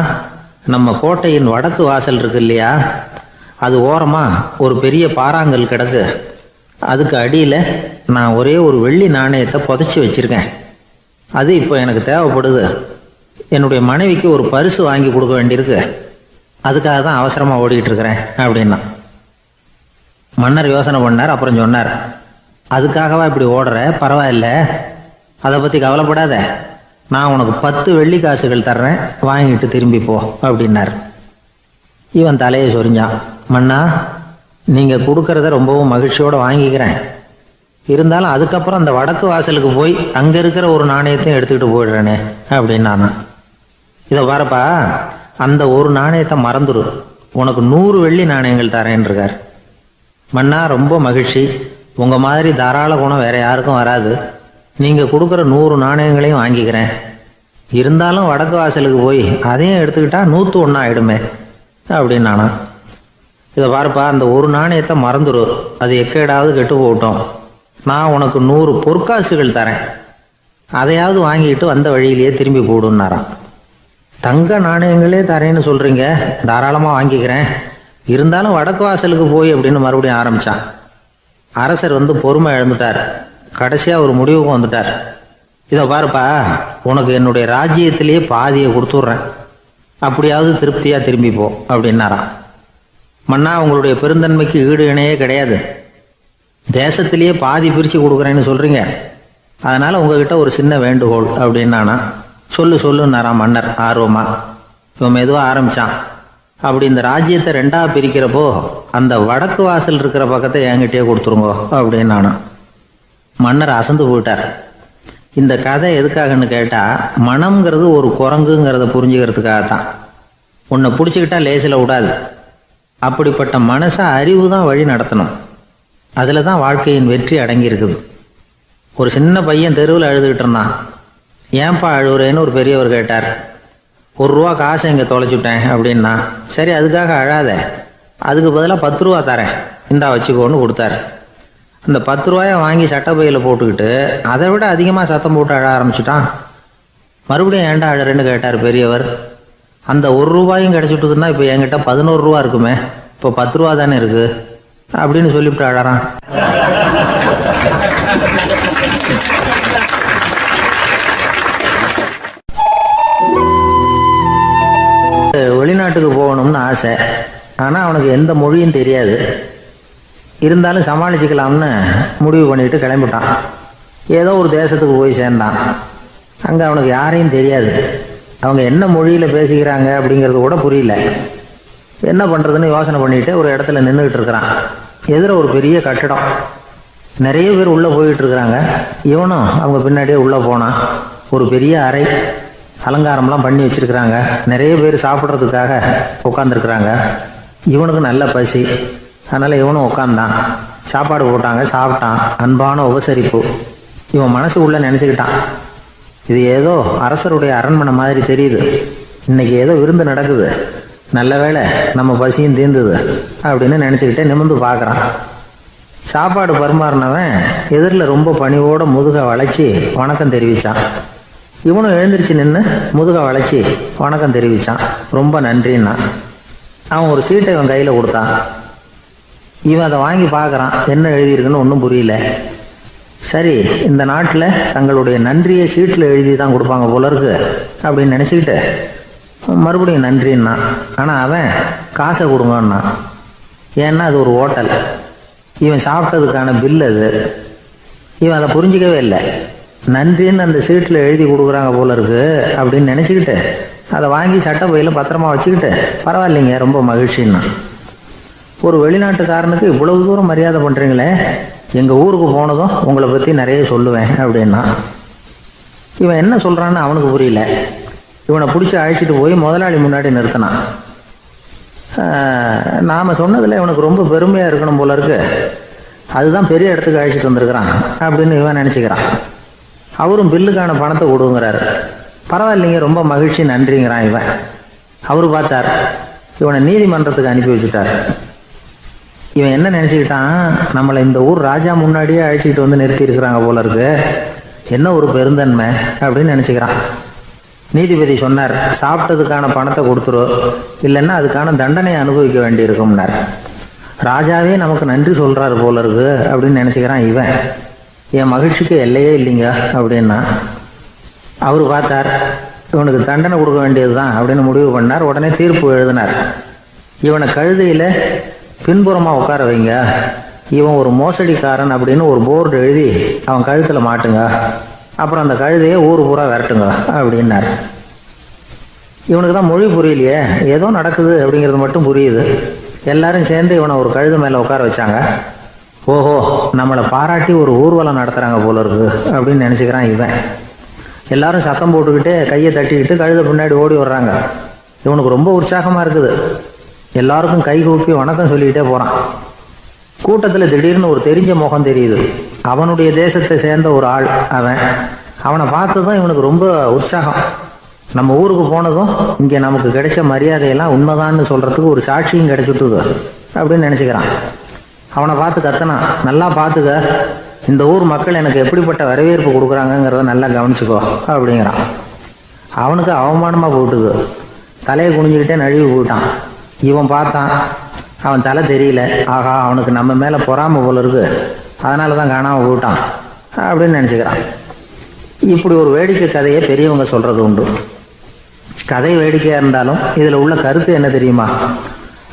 நம்ம கோட்டையின் வடக்கு வாசல் இருக்கு இல்லையா, அது ஓரமாக ஒரு பெரிய பாறாங்கல் கிடக்கு. அதுக்கு அடியில் நான் ஒரே ஒரு வெள்ளி நாணயத்தை புதைச்சி வச்சுருக்கேன். அது இப்போ எனக்கு தேவைப்படுது. என்னுடைய மனைவிக்கு ஒரு பரிசு வாங்கி கொடுக்க வேண்டியிருக்கு. அதுக்காக தான் அவசரமாக ஓடிக்கிட்டு இருக்கிறேன் அப்படின்னா. மன்னர் யோசனை பண்ணார். அப்புறம் சொன்னார், அதுக்காகவா இப்படி ஓடுற? பரவாயில்ல, அதை பற்றி கவலைப்படாத. நான் உனக்கு 10 வெள்ளி காசுகள் தர்றேன், வாங்கிட்டு திரும்பி போ அப்படின்னார். இவன் தலையை சொரிஞ்சான். மன்னா, நீங்கள் கொடுக்கறத ரொம்பவும் மகிழ்ச்சியோடு வாங்கிக்கிறேன். இருந்தாலும் அதுக்கப்புறம் அந்த வடக்கு வாசலுக்கு போய் அங்கே இருக்கிற ஒரு நாணயத்தையும் எடுத்துக்கிட்டு போயிடுறேனே அப்படின்னானா. இதை பாருப்பா, அந்த ஒரு நாணயத்தை மறந்துடு, உனக்கு 100 வெள்ளி நாணயங்கள் தரேன் இருக்கார். மன்னா, ரொம்ப மகிழ்ச்சி, உங்கள் மாதிரி தாராள குணம் வேற யாருக்கும் வராது. நீங்கள் கொடுக்குற 100 நாணயங்களையும் வாங்கிக்கிறேன். இருந்தாலும் வடக்கு வாசலுக்கு போய் அதையும் எடுத்துக்கிட்டா 101 ஆகிடுமே அப்படின்னானா. இதை பாருப்பா, அந்த ஒரு நாணயத்தை மறந்துடு, அது எக்கேடாவது கெட்டு போகட்டும். நான் உனக்கு 100 பொற்காசுகள் தரேன், அதையாவது வாங்கிட்டு வந்த வழியிலேயே திரும்பி போடுன்னாரான். தங்க நாணயங்களே தரேன்னு சொல்கிறீங்க, தாராளமாக வாங்கிக்கிறேன். இருந்தாலும் வடக்கு வாசலுக்கு போய் அப்படின்னு மறுபடியும் ஆரம்பித்தான். அரசர் வந்து பொறுமை இழந்துட்டார். கடைசியாக ஒரு முடிவுக்கு வந்துட்டார். இதை பாருப்பா, உனக்கு என்னுடைய ராஜ்யத்திலேயே பாதியை கொடுத்துட்றேன், அப்படியாவது திருப்தியாக திரும்பி போ அப்படின்னாராம். மன்னா, உங்களுடைய பெருந்தன்மைக்கு ஈடு இணையே கிடையாது. தேசத்திலேயே பாதி பிரித்து கொடுக்குறேன்னு சொல்கிறீங்க, அதனால் உங்ககிட்ட ஒரு சின்ன வேண்டுகோள் அப்படின்னானா. சொல்லுன்னாராம் மன்னர் ஆர்வமாக. இவன் மெதுவாக ஆரம்பித்தான். அப்படி இந்த ராஜ்யத்தை 2ஆக பிரிக்கிறப்போ அந்த வடக்கு வாசல் இருக்கிற பக்கத்தை என்கிட்டயே கொடுத்துருங்கோ அப்படின்னானா. மன்னர் அசந்து போயிட்டார். இந்த கதை எதுக்காகன்னு கேட்டால், மனம்ங்கிறது ஒரு குரங்குங்கிறத புரிஞ்சுக்கிறதுக்காகத்தான். உன்னை பிடிச்சிக்கிட்டா லேசில் விடாது. அப்படிப்பட்ட மனசை அறிவு தான் வழி நடத்தணும். அதில் தான் வாழ்க்கையின் வெற்றி அடங்கியிருக்குது. ஒரு சின்ன பையன் தெருவில் அழுதுகிட்டு இருந்தான். ஏன்பா அழுவுறேன்னு ஒரு பெரியவர் கேட்டார். 1 ரூபா காசை இங்கே தொலைச்சுட்டேன் அப்படின்னா. சரி, அதுக்காக அழாத, அதுக்கு பதிலாக 10 ரூபா தரேன், இந்தா வச்சுக்கோன்னு கொடுத்தாரு. அந்த 10 ரூபாயை வாங்கி சட்டப்பையில் போட்டுக்கிட்டு அதை விட அதிகமாக சத்தம் போட்டு அழ ஆரம்பிச்சுட்டான். மறுபடியும் ஏன்டா அழறேன்னு கேட்டார் பெரியவர். அந்த 1 ரூபாயும் கிடச்சிட்டுதுன்னா இப்போ என்கிட்ட 11 ரூபா இருக்குமே, இப்போ 10 ரூபா தானே இருக்குது அப்படின்னு சொல்லிவிட்டு அழறான். வெளிநாட்டுக்கு போகணும்னு ஆசை. ஆனால் அவனுக்கு எந்த மொழியும் தெரியாது. இருந்தாலும் சமாளிச்சுக்கலாம்னு முடிவு பண்ணிட்டு கிளம்பிட்டான். ஏதோ ஒரு தேசத்துக்கு போய் சேர்ந்தான். அங்கே அவனுக்கு யாரையும் தெரியாது. அவங்க என்ன மொழியில் பேசிக்கிறாங்க அப்படிங்கிறது கூட புரியல. என்ன பண்ணுறதுன்னு யோசனை பண்ணிட்டு ஒரு இடத்துல நின்றுக்கிட்டு இருக்கிறான். எதிர ஒரு பெரிய கட்டடம், நிறைய பேர் உள்ளே போயிட்டு இருக்கிறாங்க. இவனும் அவங்க பின்னாடியே உள்ளே போனான். ஒரு பெரிய அறை, அலங்காரம்லாம் பண்ணி வச்சிருக்கிறாங்க. நிறைய பேர் சாப்பிட்றதுக்காக உட்காந்துருக்குறாங்க. இவனுக்கு நல்ல பசி, அதனால் இவனும் உட்காந்தான். சாப்பாடு போட்டாங்க, சாப்பிட்டான். அன்பான உபசரிப்பு. இவன் மனசு உள்ள நினச்சிக்கிட்டான், இது ஏதோ அரசருடைய அரண்மனை மாதிரி தெரியுது, இன்னைக்கு ஏதோ விருந்து நடக்குது, நல்ல வேளை நம்ம பசியும் தீர்ந்தது அப்படின்னு நினச்சிக்கிட்டே நிமிர்ந்து பார்க்குறான். சாப்பாடு பரிமாறினவன் எதிரில் ரொம்ப பணிவோட முதுகை வளைச்சி வணக்கம் தெரிவித்தான். இவனும் எழுந்திரிச்சு நின்று முதுகை வளைச்சி வணக்கம் தெரிவித்தான். ரொம்ப நன்றின்னா. அவன் ஒரு சீட்டை இவன் கையில் கொடுத்தான். இவன் அதை வாங்கி பார்க்குறான். என்ன எழுதியிருக்குன்னு ஒன்றும் புரியல. சரி, இந்த நாட்டில் தங்களுடைய நன்றியை சீட்டில் எழுதி தான் கொடுப்பாங்க போல இருக்கு அப்படின்னு நினச்சிக்கிட்டு மறுபடியும் நன்றின்னா. ஆனால் அவன் காசை கொடுங்கன்னா. ஏன்னா அது ஒரு ஹோட்டல், இவன் சாப்பிட்டதுக்கான பில் அது. இவன் அதை புரிஞ்சிக்கவே இல்லை. நன்றின்னு அந்த சீட்டில் எழுதி கொடுக்குறாங்க போல இருக்கு அப்படின்னு நினச்சிக்கிட்டு அதை வாங்கி சட்டை பையில் பத்திரமா வச்சுக்கிட்டு பரவாயில்லைங்க ரொம்ப மகிழ்ச்சின்னா. ஒரு வெளிநாட்டுக்காரனுக்கு இவ்வளவு தூரம் மரியாதை பண்ணுறீங்களே, எங்கள் ஊருக்கு போனதும் உங்களை பற்றி நிறைய சொல்லுவேன் அப்படின்னா. இவன் என்ன சொல்கிறான்னு அவனுக்கு புரியல. இவனை பிடிச்சி அழைச்சிட்டு போய் முதலாளி முன்னாடி நிறுத்தினான். நாம் சொன்னதில் இவனுக்கு ரொம்ப பெருமையாக இருக்கணும் போல இருக்கு, அதுதான் பெரிய இடத்துக்கு அழைச்சிட்டு வந்திருக்கிறான் அப்படின்னு இவன் நினச்சிக்கிறான். அவரும் பில்லுக்கான பணத்தை கொடுங்கிறாரு. பரவாயில்லைங்க ரொம்ப மகிழ்ச்சி நன்றிங்கிறான் இவன். அவரு பார்த்தார், இவனை நீதிமன்றத்துக்கு அனுப்பி வச்சுட்டார். இவன் என்ன நினச்சிக்கிட்டான், நம்மளை இந்த ஊர் ராஜா முன்னாடியே அழைச்சிக்கிட்டு வந்து நிறுத்தி இருக்கிறாங்க போல இருக்கு, என்ன ஒரு பெருந்தன்மை அப்படின்னு நினச்சிக்கிறான். நீதிபதி சொன்னார், சாப்பிட்டதுக்கான பணத்தை கொடுத்துரு, இல்லைன்னா அதுக்கான தண்டனையை அனுபவிக்க வேண்டியிருக்கும்னார். ராஜாவே நமக்கு நன்றி சொல்கிறாரு போல இருக்கு அப்படின்னு நினச்சிக்கிறான் இவன். என் மகிழ்ச்சிக்கு எல்லையே இல்லைங்க அப்படின்னா. அவர் பார்த்தார், இவனுக்கு தண்டனை கொடுக்க வேண்டியது தான் அப்படின்னு முடிவு பண்ணார். உடனே தீர்ப்பு எழுதினார். இவனை கழுதையில் பின்புறமாக உட்கார வைங்க, இவன் ஒரு மோசடிக்காரன் அப்படின்னு ஒரு போர்டு எழுதி அவன் கழுத்தில் மாட்டுங்க, அப்புறம் அந்த கழுதையை ஊர் பூரா விரட்டுங்க அப்படின்னார். இவனுக்கு தான் மொழி புரியலையே, ஏதோ நடக்குது அப்படிங்கிறது மட்டும் புரியுது. எல்லாரும் சேர்ந்து இவனை ஒரு கழுதை மேலே உட்கார வச்சாங்க. ஓஹோ, நம்மளை பாராட்டி ஒரு ஊர்வலம் நடத்துகிறாங்க போல இருக்கு அப்படின்னு நினச்சிக்கிறான் இவன். எல்லாரும் சத்தம் போட்டுக்கிட்டு கையை தட்டிக்கிட்டு கழுதை பின்னாடி ஓடி வர்றாங்க. இவனுக்கு ரொம்ப உற்சாகமாக இருக்குது. எல்லாருக்கும் கை கூப்பி வணக்கம் சொல்லிக்கிட்டே போகிறான். கூட்டத்தில் திடீர்னு ஒரு தெரிஞ்ச முகம் தெரியுது. அவனுடைய தேசத்தை சேர்ந்த ஒரு ஆள் அவன். அவனை பார்த்ததும் இவனுக்கு ரொம்ப உற்சாகம். நம்ம ஊருக்கு போனதும் இங்கே நமக்கு கிடைச்ச மரியாதையெல்லாம் உண்மைதான்னு சொல்கிறதுக்கு ஒரு சாட்சியும் கிடைச்சிட்டுது அப்படின்னு நினச்சிக்கிறான். அவனை பார்த்து கத்தனான், நல்லா பார்த்துக்க, இந்த ஊர் மக்கள் எனக்கு எப்படிப்பட்ட வரவேற்பு கொடுக்குறாங்கங்கிறத நல்லா கவனிச்சுக்கோ அப்படிங்கிறான். அவனுக்கு அவமானமாக போட்டுது. தலையை குனிஞ்சுக்கிட்டே நழுவி போயிட்டான். இவன் பார்த்தான், அவன் தலை தெரியல. ஆகா, அவனுக்கு நம்ம மேலே பொறாமை போல இருக்கு, அதனால தான் காணாமல் போயிட்டான் அப்படின்னு நினச்சிக்கிறான். இப்படி ஒரு வேடிக்கை கதையை பெரியவங்க சொல்கிறது உண்டு. கதை வேடிக்கையாக இருந்தாலும் இதில் உள்ள கருத்து என்ன தெரியுமா?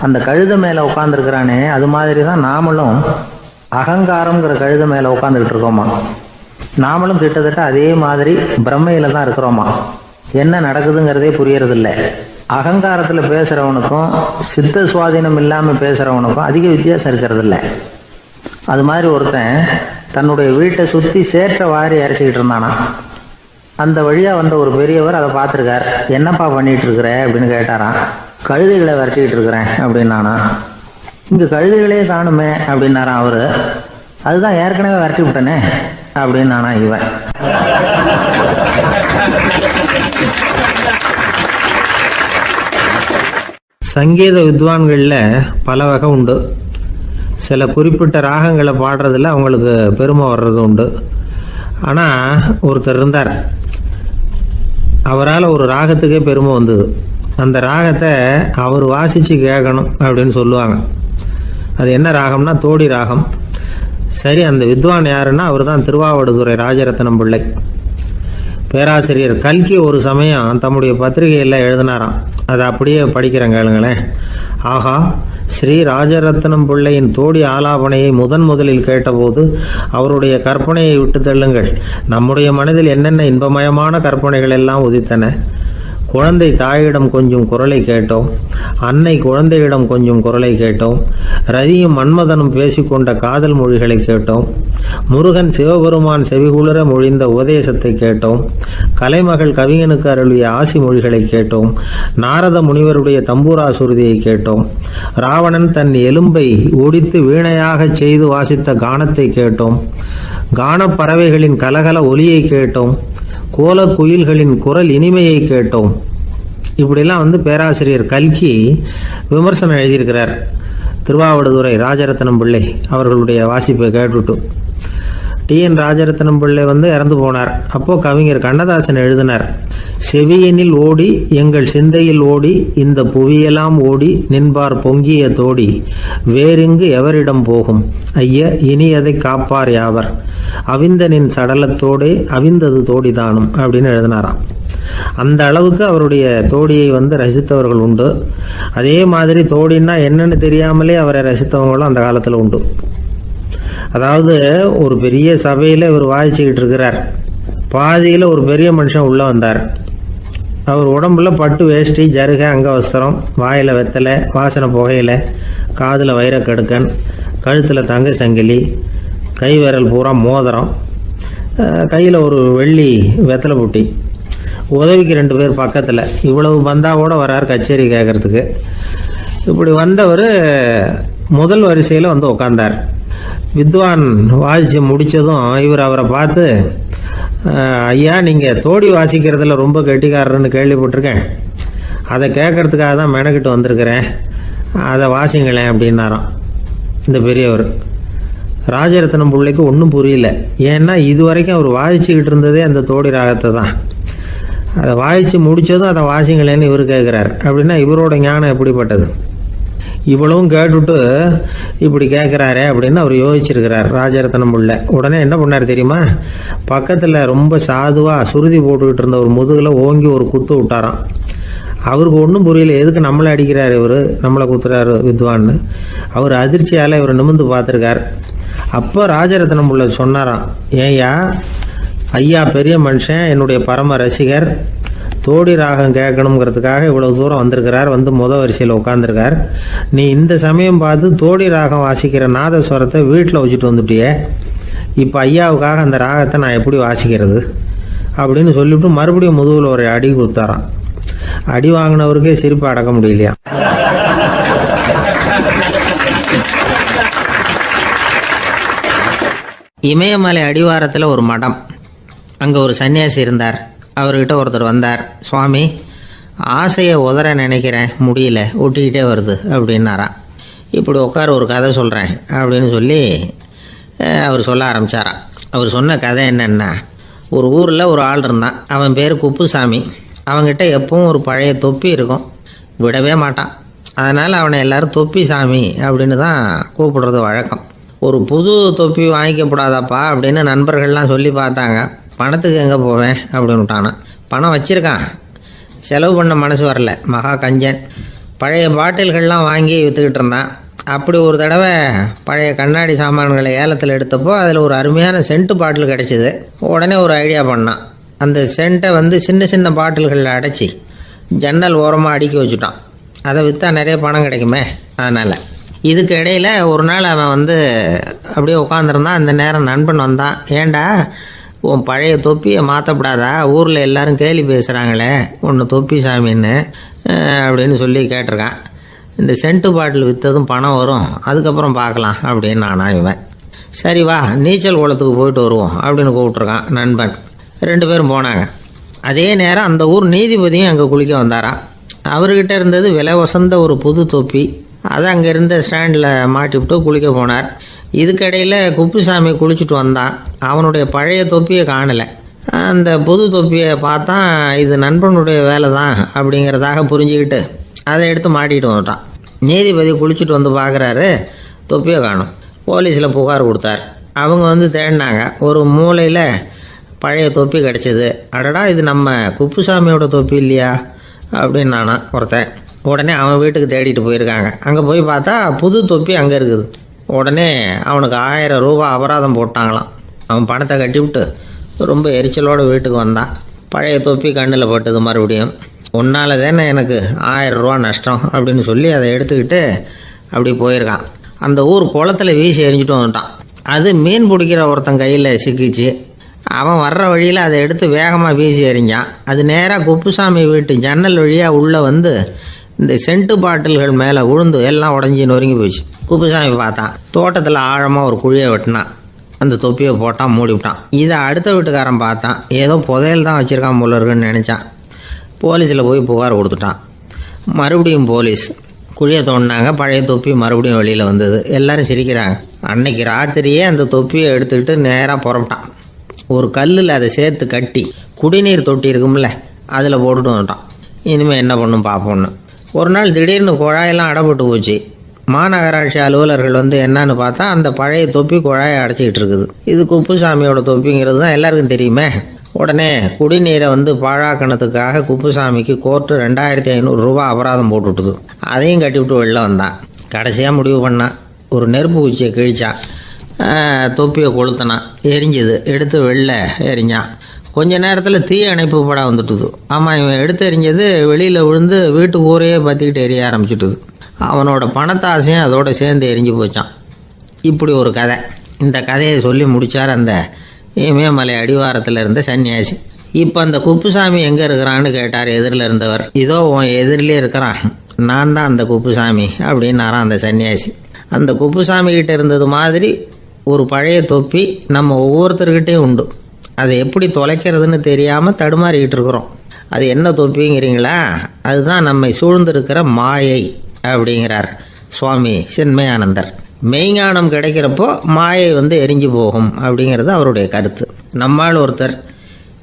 அந்த கழுதை மேலே உட்காந்துருக்கிறானே, அது மாதிரி தான் நாமளும் அகங்காரங்கிற கழுதை மேலே உட்காந்துக்கிட்டு இருக்கோமா. நாமளும் கிட்டத்தட்ட அதே மாதிரி பிரம்மையில் தான் இருக்கிறோமா. என்ன நடக்குதுங்கிறதே புரியறதில்லை. அகங்காரத்தில் பேசுகிறவனுக்கும் சித்த சுவாதீனம் இல்லாமல் பேசுகிறவனுக்கும் அதிக வித்தியாசம் இருக்கிறதில்ல. அது மாதிரி ஒருத்தன் தன்னுடைய வீட்டை சுற்றி சேற்றை வாரி அரைச்சிக்கிட்டு இருந்தானா. அந்த வழியாக வந்த ஒரு பெரியவர் அதை பார்த்துருக்கார். என்னப்பா பண்ணிகிட்டு இருக்கிற அப்படின்னு கேட்டாரான். கழுதைகளை விரட்டிக்கிட்டு இருக்கிறேன் அப்படின்னானா. இங்கே கழுதைகளே காணுமே அப்படின்னாரான் அவர். அதுதான் ஏற்கனவே விரட்டி விட்டனே அப்படின்னானா இவன். சங்கீத வித்வான்களில் பல வகை உண்டு. சில குறிப்பிட்ட ராகங்களை பாடுறதுல அவங்களுக்கு பெருமை வர்றது உண்டு. ஆனால் ஒருத்தர் இருந்தார், அவரால் ஒரு ராகத்துக்கே பெருமை வந்தது. அந்த ராகத்தை அவர் வாசித்து கேட்கணும் அப்படின்னு சொல்லுவாங்க. அது என்ன ராகம்னா தோடி ராகம். சரி, அந்த வித்வான் யாருன்னா அவர் தான் திருவாவடுதுறை ராஜரத்னம் பிள்ளை. பேராசிரியர் கல்கி ஒரு சமயம் தம்முடைய பத்திரிகையில் எழுதினாராம். அதை அப்படியே படிக்கிறேன் கேளுங்களேன். ஆகா, ஸ்ரீ ராஜரத்னம் பிள்ளையின் தோடி ஆலாபனையை முதலில் கேட்டபோது அவருடைய கற்பனையை விட்டு தள்ளுங்கள். நம்முடைய மனதில் என்னென்ன இன்பமயமான கற்பனைகள் எல்லாம் உதித்தன. குழந்தை தாயிடம் கொஞ்சம் குரலை கேட்டோம், அன்னை குழந்தையிடம் கொஞ்சம் குரலை கேட்டோம், ரதியும் மன்மதனும் பேசிக்கொண்ட காதல் மொழிகளை கேட்டோம், முருகன் சிவபெருமான் செவிகுளர மொழிந்த உபதேசத்தை கேட்டோம், கலைமகள் கவிஞனுக்கு அருளிய ஆசி மொழிகளை கேட்டோம், நாரத முனிவருடைய தம்பூரா சுருதியை கேட்டோம், ராவணன் தன் எலும்பை ஒடித்து வீணையாக செய்து வாசித்த கானத்தை கேட்டோம், கானப்பறவைகளின் கலகல ஒலியை கேட்டோம், கோல குயில்களின் குரல் இனிமையை கேட்டோம். இப்படிலாம் பேராசிரியர் கல்கி விமர்சனம் எழுதியிருக்கிறார். திருவாவடுதுறை ராஜரத்னம் பிள்ளை அவர்களுடைய வாசிப்பை கேட்டுட்டு டிஎன் ராஜரத்னம் பிள்ளை இறந்து போனார். அப்போது கவிஞர் கண்ணதாசன் எழுதினார், செவியனில் ஓடி எங்கள் சிந்தையில் ஓடி இந்த புவியெல்லாம் ஓடி நின்பார் பொங்கிய தோடி வேறெங்கு எவரிடம் போகும் ஐய இனி அதை காப்பார் யாவர் அவிந்தனின் சடலத்தோடே அவிந்தது தோடிதானும் அப்படின்னு எழுதினாராம். அந்த அளவுக்கு அவருடைய தோடியை ரசித்தவர்கள் உண்டு. அதே மாதிரி தோடின்னா என்னன்னு தெரியாமலே அவரை ரசித்தவங்களும் அந்த காலத்தில் உண்டு. அதாவது ஒரு பெரிய சபையில் இவர் வாதிச்சுக்கிட்டு இருக்கிறார். பாதியில் ஒரு பெரிய மனுஷன் உள்ளே வந்தார். அவர் உடம்புல பட்டு வேஷ்டி, ஜருகை, அங்கவஸ்திரம், வாயில் வெத்தலை, வாசனை புகையில, காதில் வைரக்கடுக்கன், கழுத்தில் தங்க சங்கிலி, கை விரல் பூரா மோதிரம், கையில் ஒரு வெள்ளி வெத்தலை புட்டி, உதவிக்கு 2 பேர் பக்கத்தில். இவ்வளவு பந்தாவோடு வரார் கச்சேரி கேட்குறதுக்கு. இப்படி வந்தவர் முதல் வரிசையில் வந்து உட்காந்தார். வித்வான் வாசித்து முடித்ததும் இவர் அவரை பார்த்து, ஐயா, நீங்கள் தோடி வாசிக்கிறதுல ரொம்ப கெட்டிக்காரர்னு கேள்விப்பட்டிருக்கேன், அதை கேட்கறதுக்காக தான் மெனக்கிட்டு வந்திருக்கிறேன், அதை வாசிங்களேன் அப்படின்னாராம் இந்த பெரியவர். ராஜரத்னம் பிள்ளைக்கு ஒன்றும் புரியல. ஏன்னா இது வரைக்கும் அவர் வாசிச்சுக்கிட்டு இருந்ததே அந்த தோடி ராகத்தை தான். அதை வாசித்து முடித்ததும் அதை வாசிங்களேன்னு இவர் கேட்குறாரு. அப்படின்னா இவரோட ஞானம் எப்படிப்பட்டது? இவ்வளவும் கேட்டுட்டு இப்படி கேட்குறாரே அப்படின்னு அவர் யோசிச்சிருக்கிறார் ராஜரத்னம் பிள்ளை. உடனே என்ன பண்ணார் தெரியுமா? பக்கத்தில் ரொம்ப சாதுவாக சுருதி போட்டுக்கிட்டு இருந்த ஒரு முதுகில் ஓங்கி ஒரு குத்து விட்டாராம். அவருக்கு ஒன்றும் புரியல, எதுக்கு நம்மளை அடிக்கிறார் இவர், நம்மளை குத்துறாரு வித்வான்னு. அவர் அதிர்ச்சியால் இவர் நிமிர்ந்து பார்த்துருக்கார். அப்போ ராஜரத்னம் பிள்ளை சொன்னாராம், ஏய்யா ஐயா பெரிய மனுஷன், என்னுடைய பரம ரசிகர், தோடி ராகம் கேட்கணுங்கிறதுக்காக இவ்வளோ தூரம் வந்திருக்கிறார், வந்து வரிசையில் உட்காந்துருக்கார். நீ இந்த சமயம் பார்த்து தோடி ராகம் வாசிக்கிற நாதஸ்வரத்தை வீட்டில் வச்சுட்டு வந்துட்டியே, இப்போ ஐயாவுக்காக அந்த ராகத்தை நான் எப்படி வாசிக்கிறது அப்படின்னு சொல்லிவிட்டு மறுபடியும் முதுகில் ஒரு அடி கொடுத்தாராம். அடி வாங்கினவருக்கே சிரிப்பு அடக்க முடியலையா. இமயமலை அடிவாரத்தில் ஒரு மடம். அங்கே ஒரு சன்னியாசி இருந்தார். அவர்கிட்ட ஒருத்தர் வந்தார். சுவாமி, ஆசையை உதற நினைக்கிறேன், முடியல, ஒட்டிக்கிட்டே வருது அப்படின்னாராம். இப்படி உட்கார ஒரு கதை சொல்கிறேன் அப்படின்னு சொல்லி அவர் சொல்ல ஆரம்பித்தாராம். அவர் சொன்ன கதை என்னென்னா, ஒரு ஊரில் ஒரு ஆள் இருந்தான். அவன் பேர் குப்புசாமி. அவன்கிட்ட எப்பவும் ஒரு பழைய தொப்பி இருக்கும், விடவே மாட்டான். அதனால் அவனை எல்லோரும் தொப்பி சாமி அப்படின்னு தான் கூப்பிடுறது வழக்கம். ஒரு புது தொப்பி வாங்கிக்கப்படாதாப்பா அப்படின்னு நண்பர்கள்லாம் சொல்லி பார்த்தாங்க. பணத்துக்கு எங்கே போவேன் அப்படின்னு விட்டானான். பணம் வச்சுருக்கான், செலவு பண்ண மனசு வரல, மகா கஞ்சன். பழைய பாட்டில்கள்லாம் வாங்கி விற்றுக்கிட்டு இருந்தான். அப்படி ஒரு தடவை பழைய கண்ணாடி சாமான்களை ஏலத்தில் எடுத்தப்போ அதில் ஒரு அருமையான சென்ட்டு பாட்டில் கிடச்சிது. உடனே ஒரு ஐடியா பண்ணான். அந்த சென்ட்டை சின்ன சின்ன பாட்டில்களில் அடைச்சி ஜன்னல் ஓரமாக அடுக்கி வச்சுட்டான். அதை விற்றா நிறைய பணம் கிடைக்குமே, அதனால். இதுக்கு இடையில் ஒரு நாள் அவன் அப்படியே உட்காந்துருந்தான். அந்த நேரம் நண்பன் வந்தான். ஏண்டா, உன் பழைய தொப்பியை மாற்றப்படாதா, ஊரில் எல்லோரும் கேலி பேசுகிறாங்களே ஒன்று தொப்பி சாமின்னு அப்படின்னு சொல்லி கேட்டிருக்கான். இந்த சென்ட்டு பாட்டில் விற்றதும் பணம் வரும், அதுக்கப்புறம் பார்க்கலாம் அப்படின்னு நானா இவன். சரி வா, நீச்சல் குளத்துக்கு போயிட்டு வருவோம் அப்படின்னு கூப்பிட்ருக்கான் நண்பன். 2 பேரும் போனாங்க. அதே நேரம் அந்த ஊர் நீதிபதியும் அங்கே குளிக்க வந்தாராம். அவர்கிட்ட இருந்தது விலை வசந்த ஒரு புது தொப்பி. அதை அங்கே இருந்த ஸ்டாண்டில் மாட்டிவிட்டு குளிக்க போனார். இதுக்கிடையில் குப்புசாமி குளிச்சுட்டு வந்தான். அவனுடைய பழைய தொப்பியை காணலை. அந்த புது தொப்பியை பார்த்தா இது நண்பனுடைய வேலை தான் அப்படிங்கிறதாக புரிஞ்சுக்கிட்டு அதை எடுத்து மாட்டிகிட்டு வந்துட்டான். நீதிபதி குளிச்சுட்டு வந்து பார்க்குறாரு, தொப்பியை காணும். போலீஸில் புகார் கொடுத்தார். அவங்க தேடினாங்க. ஒரு மூலையில் பழைய தொப்பி கிடச்சிது. அடடா, இது நம்ம குப்புசாமியோட தொப்பி இல்லையா அப்படின்னு நானா ஒருத்தன். உடனே அவன் வீட்டுக்கு தேடிட்டு போயிருக்காங்க. அங்கே போய் பார்த்தா புது தொப்பி அங்கே இருக்குது. உடனே அவனுக்கு 1000 ரூபா அபராதம் போட்டாங்களாம். அவன் பணத்தை கட்டிவிட்டு ரொம்ப எரிச்சலோடு வீட்டுக்கு வந்தான். பழைய தொப்பி கண்ணில் பட்டது. மறுபடியும் உன்னால் தானே எனக்கு 1000 ரூபா நஷ்டம் அப்படின்னு சொல்லி அதை எடுத்துக்கிட்டு அப்படி போயிருக்கான். அந்த ஊர் குளத்தில் வீசி எரிஞ்சிட்டு வந்துட்டான். அது மீன் பிடிக்கிற ஒருத்தன் கையில் சிக்கிச்சு. அவன் வர்ற வழியில் அதை எடுத்து வேகமாக வீசி எறிஞ்சான். அது நேராக குப்புசாமி வீட்டு ஜன்னல் வழியாக உள்ளே இந்த சென்ட்டு பாட்டில்கள் மேலே விழுந்து எல்லாம் உடஞ்சி நொறுங்கி போச்சு. குப்புசாமி பார்த்தான். தோட்டத்தில் ஆழமாக ஒரு குழியை வெட்டினான். அந்த தொப்பியை போட்டான், மூடிவிட்டான். இதை அடுத்த வீட்டுக்காரன் பார்த்தான். ஏதோ புதையல் தான் வச்சுருக்கான் போல இருக்குன்னு நினச்சான். போலீஸில் போய் புகார் கொடுத்துட்டான். மறுபடியும் போலீஸ் குழியை தோண்டினாங்க. பழைய தொப்பி மறுபடியும் வெளியில் வந்தது. எல்லோரும் சிரிக்கிறாங்க. அன்னைக்கு ராத்திரியே அந்த தொப்பியை எடுத்துக்கிட்டு நேராக புறப்பட்டான். ஒரு கல்லில் அதை சேர்த்து கட்டி குடிநீர் தொட்டி இருக்கும்ல, அதில் போட்டுட்டு வந்துட்டான். இனிமேல் என்ன பண்ணும் பார்ப்போன்னு. ஒரு நாள் திடீர்னு குழாயெல்லாம் அடைப்பட்டு போச்சு. மாநகராட்சி அலுவலர்கள் என்னன்னு பார்த்தா அந்த பழைய தொப்பி குழாயை அடைச்சிக்கிட்டு இருக்குது. இது குப்புசாமியோட தொப்பிங்கிறது தான் எல்லாருக்கும் தெரியுமே. உடனே குடிநீரை பாழாக்கணத்துக்காக குப்புசாமிக்கு கோர்ட்டு 2500 ரூபா அபராதம் போட்டுவிட்டுது. அதையும் கட்டிவிட்டு வெளில வந்தான். கடைசியாக முடிவு பண்ணான். ஒரு நெருப்பு குச்சியை கிழிச்சான். தொப்பியை கொளுத்தினான். எரிஞ்சுது. எடுத்து வெளில எரிஞ்சான். கொஞ்ச நேரத்தில் தீ அணைப்பு படம் வந்துட்டுது. ஆமாம், இவன் எடுத்து எரிஞ்சது வெளியில் விழுந்து வீட்டு ஊரையே பற்றிக்கிட்டு எரிய ஆரம்பிச்சுட்டுது. அவனோட பணத்தாசையும் அதோடு சேர்ந்து எரிஞ்சு போச்சான். இப்படி ஒரு கதை. இந்த கதையை சொல்லி முடித்தார் அந்த இமயமலை அடிவாரத்தில் இருந்த சன்னியாசி. இப்போ அந்த குப்புசாமி எங்கே இருக்கிறான்னு கேட்டார் எதிரில் இருந்தவர். இதோ உன் எதிரிலே இருக்கிறான், நான் தான் அந்த குப்புசாமி அப்படின்னாரான் அந்த சன்னியாசி. அந்த குப்புசாமி கிட்ட இருந்தது மாதிரி ஒரு பழைய தொப்பி நம்ம ஒவ்வொருத்தர்கிட்டையும் உண்டு. அதை எப்படி தொலைக்கிறதுன்னு தெரியாமல் தடுமாறிக்கிட்டு இருக்கிறோம். அது என்ன தொப்பிங்கிறீங்களா? அதுதான் நம்மை சூழ்ந்திருக்கிற மாயை அப்படிங்கிறார் சுவாமி சின்மயானந்தர். மெய்ஞானம் கிடைக்கிறப்போ மாயை எரிஞ்சு போகும் அப்படிங்கிறது அவருடைய கருத்து. நம்மால் ஒருத்தர்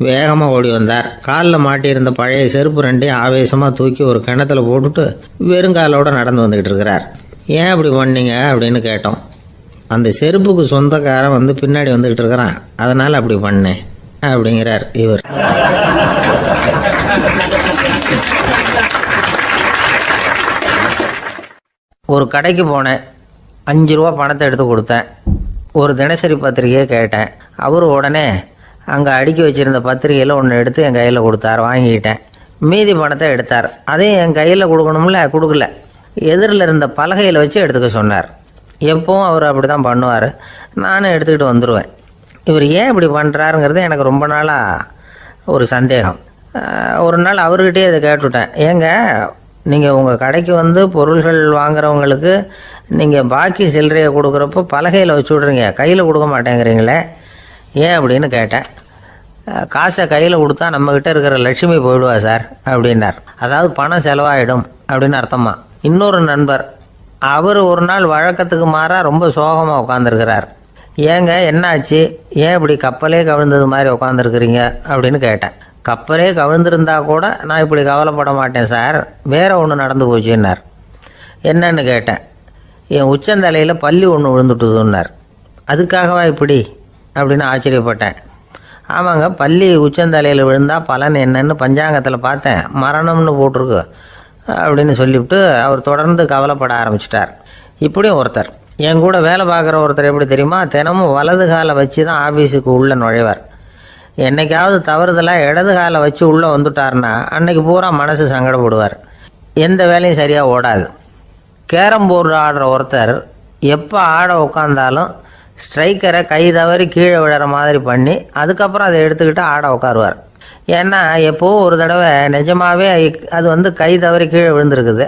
வேகமாக ஓடி வந்தார். காலில் மாட்டியிருந்த பழைய செருப்பு ரெண்டையும் ஆவேசமாக தூக்கி ஒரு கிணத்துல போட்டுட்டு வெறுங்காலோடு நடந்து வந்துக்கிட்டு இருக்கிறார். ஏன் அப்படி பண்ணீங்க அப்படின்னு கேட்டோம். அந்த செருப்புக்கு சொந்தக்காரன் பின்னாடி வந்துக்கிட்டு இருக்கிறான், அதனால் அப்படி பண்ணேன் அப்படிங்கிறார் இவர். ஒரு கடைக்கு போனேன். 5 ரூபா பணத்தை எடுத்து கொடுத்தேன். ஒரு தினசரி பத்திரிகையை கேட்டேன். அவர் உடனே அங்கே அடுக்கி வச்சுருந்த பத்திரிகையில் ஒன்று எடுத்து என் கையில் கொடுத்தார். வாங்கிக்கிட்டேன். மீதி பணத்தை எடுத்தார். அதையும் என் கையில் கொடுக்கணும்ல, கொடுக்கல. எதிரில் இருந்த பலகையில் வச்சு எடுத்துக்க சொன்னார். எப்பவும் அவர் அப்படி தான் பண்ணுவார். நானும் எடுத்துக்கிட்டு வந்துடுவேன். இவர் ஏன் இப்படி பண்ணுறாருங்கிறது எனக்கு ரொம்ப நாளாக ஒரு சந்தேகம். ஒரு நாள் அவர்கிட்டயே இதை கேட்டுவிட்டேன். ஏங்க, நீங்கள் உங்கள் கடைக்கு பொருள்கள் வாங்குறவங்களுக்கு நீங்கள் பாக்கி சில்லறையை கொடுக்குறப்போ பலகையில் வச்சு விட்றீங்க, கையில் கொடுக்க மாட்டேங்கிறீங்களே, ஏன் அப்படின்னு கேட்டேன். காசை கையில் கொடுத்தா நம்மக்கிட்ட இருக்கிற லட்சுமி போயிடுவா சார் அப்படின்னார். அதாவது பணம் செலவாயிடும் அப்படின்னு அர்த்தமா. இன்னொரு நண்பர், அவர் ஒரு நாள் வழக்கத்துக்கு மாறாக ரொம்ப சோகமாக உட்காந்துருக்கிறார். ஏங்க என்னாச்சு, ஏன் இப்படி கப்பலே கவிழ்ந்தது மாதிரி உட்காந்துருக்குறீங்க அப்படின்னு கேட்டேன். கப்பலே கவிழ்ந்திருந்தா கூட நான் இப்படி கவலைப்பட மாட்டேன் சார், வேற ஒன்று நடந்து போச்சுன்னார். என்னன்னு கேட்டேன். என் உச்சந்தலையில் பல்லி ஒன்று விழுந்துட்டுதுன்னார். அதுக்காகவா இப்படி அப்படின்னு ஆச்சரியப்பட்டேன். ஆமாங்க, பல்லி உச்சந்தலையில் விழுந்தால் பலன் என்னன்னு பஞ்சாங்கத்தில் பார்த்தேன், மரணம்னு போட்டிருக்கு அப்படின்னு சொல்லிவிட்டு அவர் தொடர்ந்து கவலைப்பட ஆரம்பிச்சிட்டார். இப்படியும் ஒருத்தர், என் கூட வேலை பார்க்குற ஒருத்தர் எப்படி தெரியுமா, தினமும் வலது காலை வச்சு தான் ஆஃபீஸுக்கு உள்ளே நுழைவார். என்னைக்காவது தவறுதலாக இடது காலை வச்சு உள்ளே வந்துட்டார்னா அன்னைக்கு பூரா மனசு சங்கடப்படுவார். எந்த வேலையும் சரியாக ஓடாது. கேரம் போர்டு ஆடுற ஒருத்தர் எப்போ ஆட உட்காந்தாலும் ஸ்ட்ரைக்கரை கை தவறி கீழே விழுற மாதிரி பண்ணி அதுக்கப்புறம் அதை எடுத்துக்கிட்டு ஆட உட்காருவார். ஏன்னா எப்போவும் ஒரு தடவை நிஜமாகவே அது கை தவறி கீழே விழுந்திருக்குது.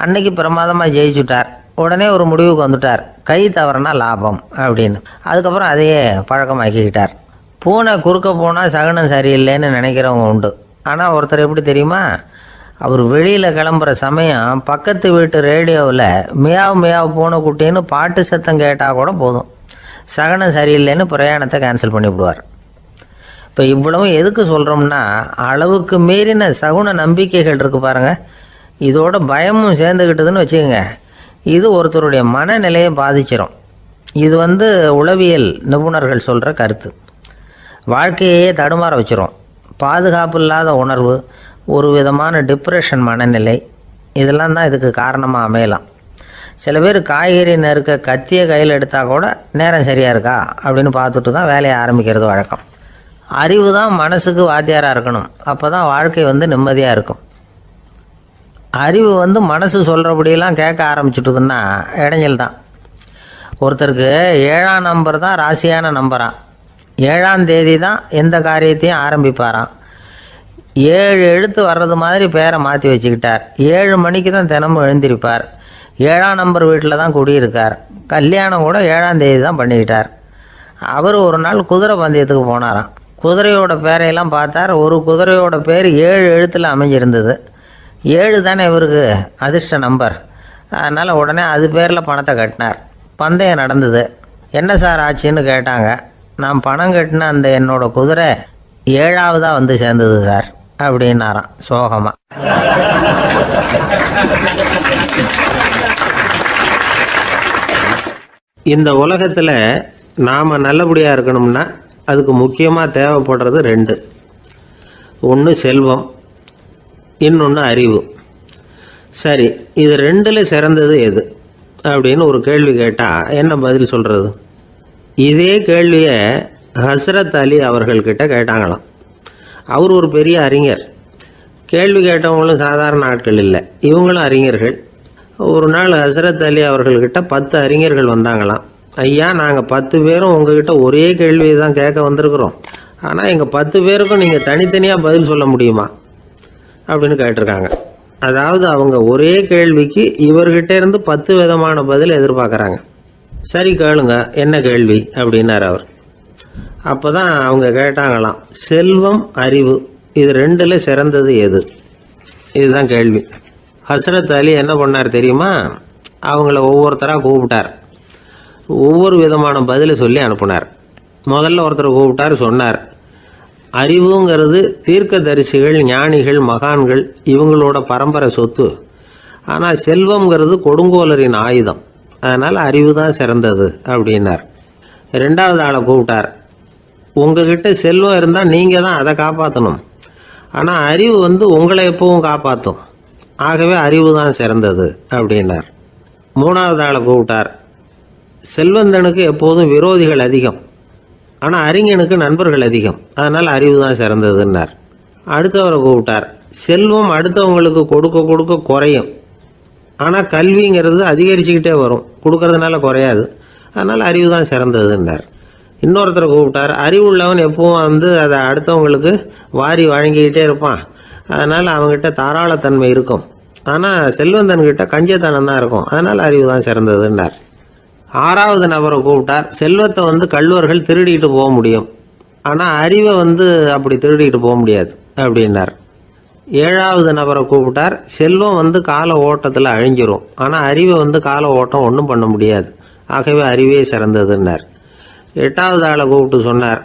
அன்னைக்கு பிரமாதமாக ஜெயிச்சுட்டார். உடனே ஒரு முடிவுக்கு வந்துட்டார், கை தவறுனா லாபம் அப்படின்னு. அதுக்கப்புறம் அதையே பழக்கமாக்கிக்கிட்டார். பூனை குறுக்க போனால் சகனம் சரியில்லைன்னு நினைக்கிறவங்க உண்டு. ஆனால் ஒருத்தர் எப்படி தெரியுமா, அவர் வெளியில் கிளம்புற சமயம் பக்கத்து வீட்டு ரேடியோவில் மியாவ் மியாவ் பூனை குட்டின்னு பாட்டு சத்தம் கேட்டால் கூட போதும், சகனம் சரியில்லைன்னு பிரயாணத்தை கேன்சல் பண்ணிவிடுவார். இப்போ இவ்வளவும் எதுக்கு சொல்கிறோம்னா, அளவுக்கு மீறின சகுன நம்பிக்கைகள் இருக்குது பாருங்கள், இதோட பயமும் சேர்ந்துக்கிட்டதுன்னு வச்சுக்கோங்க, இது ஒருத்தருடைய மனநிலையை பாதிச்சிடும். இது உளவியல் நிபுணர்கள் சொல்கிற கருத்து. வாழ்க்கையே தடுமாற வச்சிரும். பாதுகாப்பு இல்லாத உணர்வு, ஒரு விதமான டிப்ரெஷன் மனநிலை, இதெல்லாம் தான் இதுக்கு காரணமாக அமையலாம். சில பேர் காய்கறி நறுக்க கத்தியை கையில் எடுத்தால் கூட நேரம் சரியாக இருக்கா அப்படின்னு பார்த்துட்டு தான் வேலையை ஆரம்பிக்கிறது வழக்கம். அறிவு தான் மனசுக்கு வாத்தியாராக இருக்கணும். அப்போ தான் வாழ்க்கை நிம்மதியாக இருக்கும். அறிவு மனசு சொல்கிறபடியெல்லாம் கேட்க ஆரம்பிச்சுட்டுதுன்னா இடைஞ்சல் தான். ஒருத்தருக்கு 7ஆம் நம்பர் தான் ராசியான நம்பரான். 7ஆம் தேதி தான் எந்த காரியத்தையும் ஆரம்பிப்பாராம். 7 எழுத்து வர்றது மாதிரி பேரை மாற்றி வச்சுக்கிட்டார். 7 மணிக்கு தான் தினமும் எழுந்திருப்பார். 7ஆம் நம்பர் வீட்டில் தான் குடியிருக்கார். கல்யாணம் கூட 7ஆம் தேதி தான் பண்ணிக்கிட்டார். அவர் ஒரு நாள் குதிரை பந்தயத்துக்கு போனாராம். குதிரையோட பேரையெல்லாம் பார்த்தார். ஒரு குதிரையோட பேர் 7 எழுத்தில் அமைஞ்சிருந்தது. 7 தானே இவருக்கு அதிர்ஷ்ட நம்பர். அதனால் உடனே அது பேரில் பணத்தை கட்டினார். பந்தயம் நடந்தது. என்ன சார் ஆச்சுன்னு கேட்டாங்க. நான் பணம் கட்டின அந்த என்னோட குதிரை 7ஆவதாக சேர்ந்தது சார் அப்படின்னாராம் சோகமாக. இந்த உலகத்தில் நாம் நல்லபடியாக இருக்கணும்னா அதுக்கு முக்கியமாக தேவைப்படுறது 2. ஒன்று செல்வம், இன்னொன்று அறிவு. சரி, இது 2ல் சிறந்தது எது அப்படின்னு ஒரு கேள்வி கேட்டால் என்ன பதில் சொல்கிறது? இதே கேள்வியை ஹஸ்ரத் அலி அவர்கள்கிட்ட கேட்டாங்களாம். அவர் ஒரு பெரிய அறிஞர். கேள்வி கேட்டவங்களும் சாதாரண ஆட்கள் இல்லை, இவங்களும் அறிஞர்கள். ஒரு நாள் ஹஸ்ரத் அலி அவர்கள்கிட்ட 10 அறிஞர்கள் வந்தாங்களாம். ஐயா, நாங்கள் 10 பேரும் உங்ககிட்ட ஒரே கேள்வியை தான் கேட்க வந்திருக்கிறோம், ஆனால் எங்கள் 10 பேருக்கும் நீங்கள் தனித்தனியாக பதில் சொல்ல முடியுமா அப்படின்னு கேட்டிருக்காங்க. அதாவது அவங்க ஒரே கேள்விக்கு இவர்கிட்ட இருந்து 10 விதமான பதில் எதிர்பார்க்குறாங்க. சரி கேளுங்க, என்ன கேள்வி அப்படின்னார் அவர். அப்போ தான் அவங்க கேட்டாங்களாம், செல்வம் அறிவு இது ரெண்டில் சிறந்தது எது? இதுதான் கேள்வி. ஹஸ்ரத் அலி என்ன பண்ணார் தெரியுமா? அவங்கள ஒவ்வொருத்தராக கூப்பிட்டார், ஒவ்வொரு விதமான பதிலை சொல்லி அனுப்புனார். முதல்ல ஒருத்தரை கூப்பிட்டார், சொன்னார், அறிவுங்கிறது தீர்க்கதரிசிகள், ஞானிகள், மகான்கள் இவங்களோட பரம்பரை சொத்து. ஆனால் செல்வம்ங்கிறது கொடுங்கோலரின் ஆயுதம், அதனால் அறிவு தான் சிறந்தது அப்படின்னார். 2வது ஆளை கூப்பிட்டார், உங்ககிட்ட செல்வம் இருந்தால் நீங்கள் தான் அதை காப்பாற்றணும், ஆனால் அறிவு உங்களை எப்பவும் காப்பாற்றும், ஆகவே அறிவு தான் சிறந்தது அப்படின்னார். 3வது ஆளை கூப்பிட்டார், செல்வந்தனுக்கு எப்போதும் விரோதிகள் அதிகம், ஆனால் அறிஞனுக்கு நண்பர்கள் அதிகம், அதனால் அறிவு தான் சிறந்ததுன்னார். அடுத்தவரை கூப்பிட்டார், செல்வம் அடுத்தவங்களுக்கு கொடுக்க கொடுக்க குறையும், ஆனால் கல்விங்கிறது அதிகரிச்சுக்கிட்டே வரும், கொடுக்கறதுனால குறையாது, அதனால் அறிவு தான் சிறந்ததுன்னார். இன்னொருத்தரை கூப்பிட்டார், அறிவுள்ளவன் எப்பவும் அதை அடுத்தவங்களுக்கு வாரி வழங்கிக்கிட்டே இருப்பான், அதனால் அவங்ககிட்ட தாராளத்தன்மை இருக்கும், ஆனால் செல்வந்தன்கிட்ட கஞ்சத்தனம் தான் இருக்கும், அதனால் அறிவு தான் சிறந்ததுன்னார். 6வது நபரை கூப்பிட்டார், செல்வத்தை கள்வர்கள் திருடிட்டு போக முடியும், ஆனால் அறிவை அப்படி திருடிட்டு போக முடியாது அப்படின்னார். 7வது நபரை கூப்பிட்டார், செல்வம் கால ஓட்டத்தில் அழிஞ்சிரும், ஆனால் அறிவை கால ஓட்டம் ஒன்றும் பண்ண முடியாது, ஆகவே அறிவே சிறந்ததுன்னார். 8வது ஆளை கூப்பிட்டு சொன்னார்,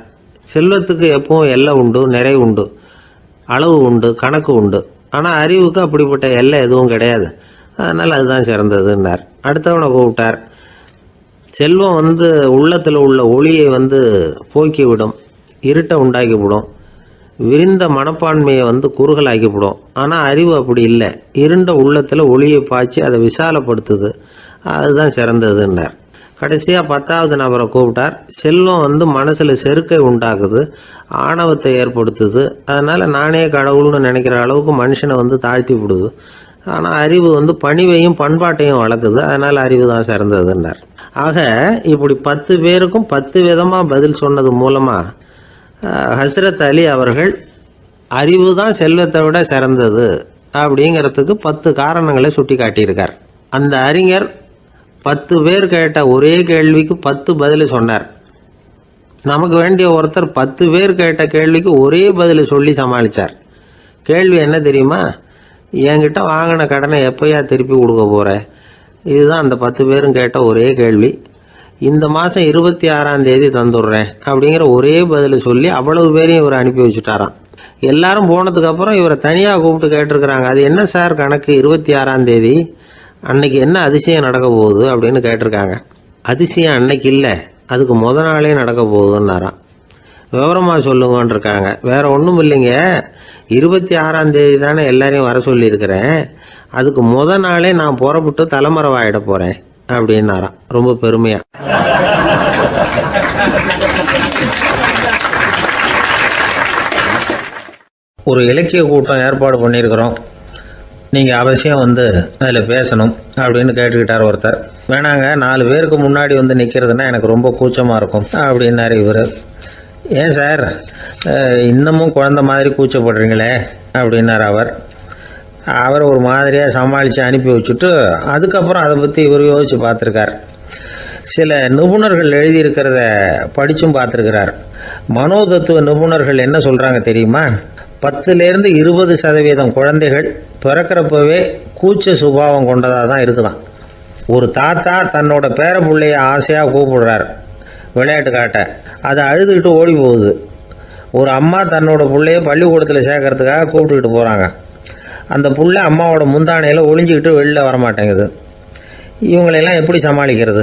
செல்வத்துக்கு எப்பவும் எல்லை உண்டு, நிறை உண்டு, அளவு உண்டு, கணக்கு உண்டு, ஆனால் அறிவுக்கு அப்படிப்பட்ட எல்லை எதுவும் கிடையாது, அதனால் அதுதான் சிறந்ததுன்னார். அடுத்தவனை கூப்பிட்டார், செல்வம் உள்ளத்தில் உள்ள ஒளியை போக்கிவிடும், இருட்டை உண்டாக்கிவிடும், விரிந்த மனப்பான்மையை குறுகலாக்கிவிடும், ஆனால் அறிவு அப்படி இல்லை, இருண்ட உள்ளத்தில் ஒளியை பாய்ச்சி அதை விசாலப்படுத்துது, அதுதான் சிறந்ததுன்னார். கடைசியாக 10வது நபரை கூப்பிட்டார், செல்வம் மனசில் செருக்கை உண்டாக்குது, ஆணவத்தை ஏற்படுத்துது, அதனால் நானே கடவுள்னு நினைக்கிற அளவுக்கு மனுஷனை தாழ்த்தி விடுது, ஆனால் அறிவு பணிவையும் பண்பாட்டையும் வளர்க்குது, அதனால் அறிவு தான் சிறந்ததுன்னார். ஆக இப்படி 10 பேருக்கும் 10 விதமாக பதில் சொன்னது மூலமாக ஹஸ்ரத் அலி அவர்கள் அறிவு தான் செல்வத்தை விட சிறந்தது அப்படிங்கிறதுக்கு 10 காரணங்களை சுட்டி காட்டியிருக்கார். அந்த அறிஞர் 10 பேர் கேட்ட ஒரே கேள்விக்கு 10 பதில் சொன்னார். நமக்கு வேண்டிய ஒருத்தர் 10 பேர் கேட்ட கேள்விக்கு ஒரே பதில் சொல்லி சமாளித்தார். கேள்வி என்ன தெரியுமா? என்கிட்ட வாங்கின கடனை எப்போயா திருப்பி கொடுக்க போகிற? இதுதான் அந்த 10 பேரும் கேட்ட ஒரே கேள்வி. இந்த மாதம் 26ஆம் தேதி தந்துடுறேன் அப்படிங்கிற ஒரே பதில் சொல்லி அவ்வளவு பேரையும் இவர் அனுப்பி வச்சுட்டாராம். எல்லாரும் போனதுக்கப்புறம் இவரை தனியாக கூப்பிட்டு கேட்டிருக்கிறாங்க, அது என்ன சார் கணக்கு 26ஆம் தேதி அன்னைக்கு என்ன அதிசயம் நடக்க போகுது அப்படின்னு கேட்டிருக்காங்க. அதிசயம் அன்னைக்கு இல்லை, அதுக்கு நாளே நடக்க போகுதுன்னாராம். விவரமாக சொல்லுங்கன்னு இருக்காங்க. வேற ஒன்றும் இல்லைங்க, 26ஆம் தேதி தானே எல்லாரையும் வர சொல்லியிருக்கிறேன், அதுக்கு நாளே நான் புறப்பட்டு தலைமறைவாயிட போகிறேன் அப்படின்னாராம் ரொம்ப பெருமையாக. ஒரு இலக்கிய கூட்டம் ஏற்பாடு பண்ணியிருக்கிறோம், நீங்கள் அவசியம் அதில் பேசணும் அப்படின்னு கேட்டுக்கிட்டார் ஒருத்தர். வேணாங்க, 4 பேருக்கு முன்னாடி நிற்கிறதுனா எனக்கு ரொம்ப கூச்சமாக இருக்கும் அப்படின்னாரு இவர். ஏன் சார் இன்னமும் குழந்த மாதிரி கூச்சப்படுறீங்களே அப்படின்னார் அவர் ஒரு மாதிரியாக சமாளித்து அனுப்பி வச்சுட்டு அதுக்கப்புறம் அதை பற்றி இவர் யோசித்து பார்த்துருக்கார். சில நிபுணர்கள் எழுதியிருக்கிறத படித்தும் பார்த்துருக்கிறார். மனோதத்துவ நிபுணர்கள் என்ன சொல்கிறாங்க தெரியுமா? 10லேருந்து 20% குழந்தைகள் பிறக்கிறப்பவே கூச்ச சுபாவம் கொண்டதாக தான் இருக்குதான். ஒரு தாத்தா தன்னோட பேர பிள்ளைய ஆசையாக கூப்பிடுறார் விளையாட்டு காட்ட, அதை அழுதுகிட்டு ஓடி போகுது. ஒரு அம்மா தன்னோட பிள்ளைய பள்ளிக்கூடத்தில் சேர்க்கறதுக்காக கூப்பிட்டுக்கிட்டு போகிறாங்க. அந்த பிள்ளை அம்மாவோட முந்தானையில் ஒளிஞ்சிக்கிட்டு வெளில வரமாட்டேங்குது. இவங்களெல்லாம் எப்படி சமாளிக்கிறது?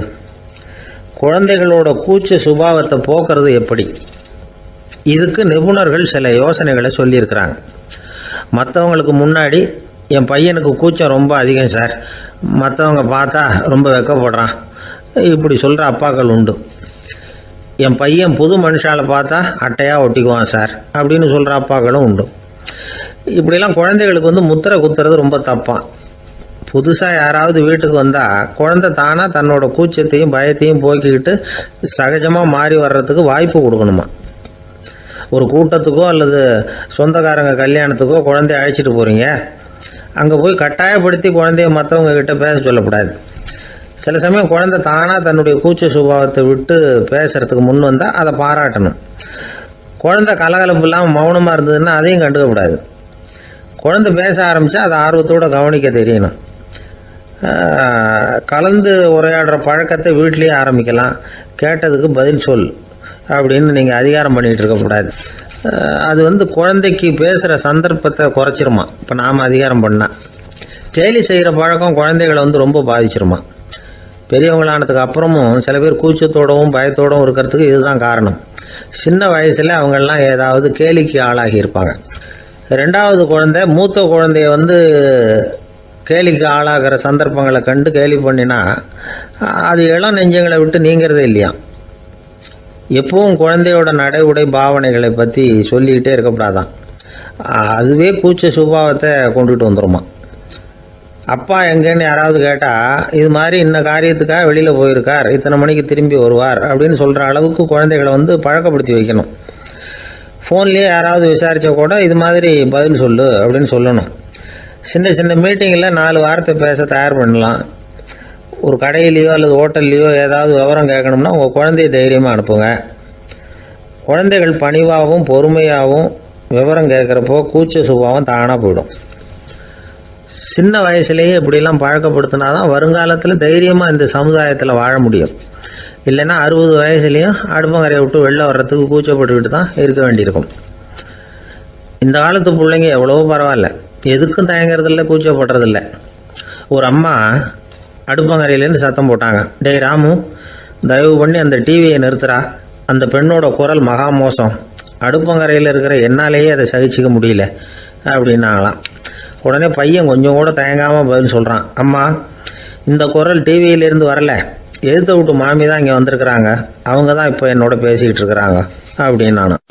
குழந்தைகளோட கூச்ச சுபாவத்தை போக்குறது எப்படி? இதுக்கு நிபுணர்கள் சில யோசனைகளை சொல்லியிருக்கிறாங்க. மற்றவங்களுக்கு முன்னாடி என் பையனுக்கு கூச்சம் ரொம்ப அதிகம் சார், மற்றவங்க பார்த்தா ரொம்ப வெக்கப்படுறான், இப்படி சொல்கிற அப்பாக்கள் உண்டு. என் பையன் புது மனுஷால பார்த்தா அட்டையாக ஒட்டிக்குவான் சார் அப்படின்னு சொல்கிற அப்பாக்களும் உண்டு. இப்படிலாம் குழந்தைகளுக்கு முத்திரை குத்துறது ரொம்ப தப்பான். புதுசாக யாராவது வீட்டுக்கு வந்தால் குழந்தை தானாக தன்னோட கூச்சத்தையும் பயத்தையும் போக்கிக்கிட்டு சகஜமாக மாறி வர்றதுக்கு வாய்ப்பு கொடுக்கணுமா. ஒரு கூட்டத்துக்கோ அல்லது சொந்தக்காரங்க கல்யாணத்துக்கோ குழந்தைய அழைச்சிட்டு போகிறீங்க, அங்கே போய் கட்டாயப்படுத்தி குழந்தைய மற்றவங்க கிட்ட பேச சொல்லக்கூடாது. சில சமயம் குழந்தை தானாக தன்னுடைய கூச்ச சுபாவத்தை விட்டு பேசுகிறதுக்கு முன் வந்தால் அதை பாராட்டணும். குழந்தை கலகலப்பு இல்லாமல் மௌனமாக இருந்ததுன்னா அதையும் கண்டுக்கக்கூடாது. குழந்தை பேச ஆரம்பித்தா அதை ஆர்வத்தோடு கவனிக்க தெரியணும். கலந்து உரையாடுற பழக்கத்தை வீட்லேயே ஆரம்பிக்கலாம். கேட்டதுக்கு பதில் சொல் அப்படின்னு நீங்கள் அதிகாரம் பண்ணிகிட்டு இருக்கக்கூடாது. அது குழந்தைக்கு பேசுகிற சந்தர்ப்பத்தை குறைச்சிருமா. இப்போ நாம் அதிகாரம் பண்ணால் கேலி செய்கிற பழக்கம் குழந்தைகளை ரொம்ப பாதிச்சிருமா. பெரியவங்களானதுக்கு அப்புறமும் சில பேர் கூச்சத்தோடவும் பயத்தோடவும் இருக்கிறதுக்கு இதுதான் காரணம். சின்ன வயசில் அவங்கெல்லாம் ஏதாவது கேலிக்கு ஆளாகி இருப்பாங்க. ரெண்டாவது குழந்தை மூத்த குழந்தைய கேலிக்கு ஆளாகிற சந்தர்ப்பங்களை கண்டு கேலி பண்ணினா அது இளம் நெஞ்சங்களை விட்டு நீங்கிறதே இல்லையா. எப்பவும் குழந்தையோட நடை உடை பாவனைகளை பற்றி சொல்லிக்கிட்டே இருக்கக்கூடாதான். அதுவே கூச்ச சுபாவத்தை கொண்டுட்டு வந்துடுமா. அப்பா எங்கேன்னு யாராவது கேட்டால் இது மாதிரி இன்ன காரியத்துக்காக வெளியில் போயிருக்கார், இத்தனை மணிக்கு திரும்பி வருவார் அப்படின்னு சொல்கிற அளவுக்கு குழந்தைகளை பழக்கப்படுத்தி வைக்கணும். ஃபோன்லேயே யாராவது விசாரித்தா கூட இது மாதிரி பதில் சொல்லு அப்படின்னு சொல்லணும். சின்ன சின்ன மீட்டிங்கில் 4 வாரத்தை பேச தயார் பண்ணலாம். ஒரு கடையிலையோ அல்லது ஹோட்டல்லையோ ஏதாவது விவரம் கேட்கணும்னா உங்கள் குழந்தைய தைரியமாக அனுப்புங்க. குழந்தைகள் பணிவாகவும் பொறுமையாகவும் விவரம் கேட்குறப்போ கூச்ச சுபாவம் தானாக போயிடும். சின்ன வயசுலேயே இப்படிலாம் பழக்கப்படுத்தினா தான் வருங்காலத்தில் தைரியமாக இந்த சமுதாயத்தில் வாழ முடியும். இல்லைன்னா 60 வயசுலேயும் அடுப்பங்கரையை விட்டு வெளில வர்றதுக்கு கூச்சப்பட்டுக்கிட்டு தான் இருக்க வேண்டியிருக்கும். இந்த காலத்து பிள்ளைங்க எவ்வளவோ பரவாயில்ல, எதுக்கும் தயங்குறதில்ல, கூச்சப்படுறதில்ல. ஒரு அம்மா அடுப்பங்கரையிலேருந்து சத்தம் போட்டாங்க, டேய் ராமு, தயவு பண்ணி அந்த டிவியை நிறுத்துறா, அந்த பெண்ணோட குரல் மகா மோசம், அடுப்பங்கரையில் இருக்கிற என்னாலேயே அதை சகிச்சிக்க முடியல அப்படின்னாங்களாம். உடனே பையன் கொஞ்சம் கூட தயங்காமல் பதில் சொல்கிறான், அம்மா இந்த குரல் டிவியிலேருந்து வரல, எதிர்த்த விட்டு மாமி தான் இங்கே வந்திருக்கிறாங்க, அவங்க தான் இப்போ என்னோட பேசிக்கிட்டு இருக்கிறாங்க அப்படின்னு நான்.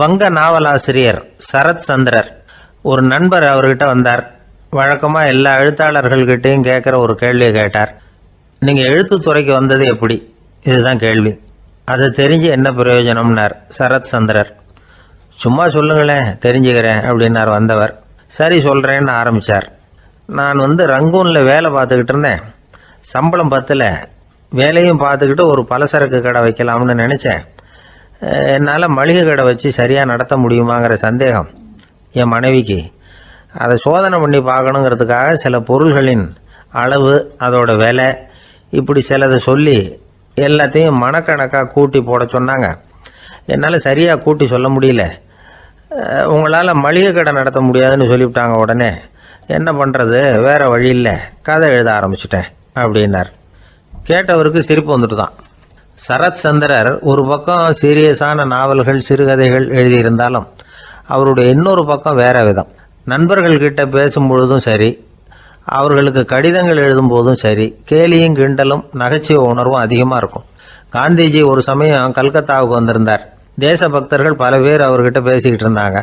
வங்க நாவலாசிரியர் சரத் சந்திரர் ஒரு நண்பர் அவர்கிட்ட வந்தார். வழக்கமாக எல்லா எழுத்தாளர்கள்கிட்டையும் கேட்குற ஒரு கேள்வியை கேட்டார். நீங்கள் எழுத்துத்துறைக்கு வந்தது எப்படி? இதுதான் கேள்வி. அதை தெரிஞ்சு என்ன பிரயோஜனம்னார் சரத் சந்திரர். சும்மா சொல்லுங்களேன், தெரிஞ்சுக்கிறேன் அப்படின்னார் வந்தவர். சரி சொல்கிறேன்னு ஆரம்பித்தார். நான் ரங்கூனில் வேலை பார்த்துக்கிட்டு இருந்தேன். சம்பளம் பத்தில் வேலையும் பார்த்துக்கிட்டு ஒரு பலசரக்கு கடை வைக்கலாம்னு நினச்சேன். என்னால் மளிகை கடை வச்சு சரியாக நடத்த முடியுமாங்கிற சந்தேகம் என் மனைவிக்கு. அதை சோதனை பண்ணி பார்க்கணுங்கிறதுக்காக சில பொருள்களின் அளவு, அதோட விலை, இப்படி சிலதை சொல்லி எல்லாத்தையும் மனக்கணக்காக கூட்டி போட சொன்னாங்க. என்னால் சரியாக கூட்டி சொல்ல முடியல. உங்களால் மளிகை கடை நடத்த முடியாதுன்னு சொல்லிவிட்டாங்க. உடனே என்ன பண்ணுறது, வேறு வழி இல்லை, கதை எழுத ஆரம்பிச்சிட்டேன் அப்படின்னார். கேட்டவருக்கு சிரிப்பு வந்துட்டு தான். சரத் சந்திரர் ஒரு பக்கம் சீரியஸான நாவல்கள், சிறுகதைகள் எழுதியிருந்தாலும் அவருடைய இன்னொரு பக்கம் வேற விதம். நண்பர்கள்கிட்ட பேசும்பொழுதும் சரி, அவர்களுக்கு கடிதங்கள் எழுதும் போதும் சரி, கேலியும் கிண்டலும் நகைச்சுவை உணர்வும் அதிகமாக இருக்கும். காந்திஜி ஒரு சமயம் கல்கத்தாவுக்கு வந்திருந்தார். தேசபக்தர்கள் பல பேர் அவர்கிட்ட பேசிக்கிட்டு இருந்தாங்க.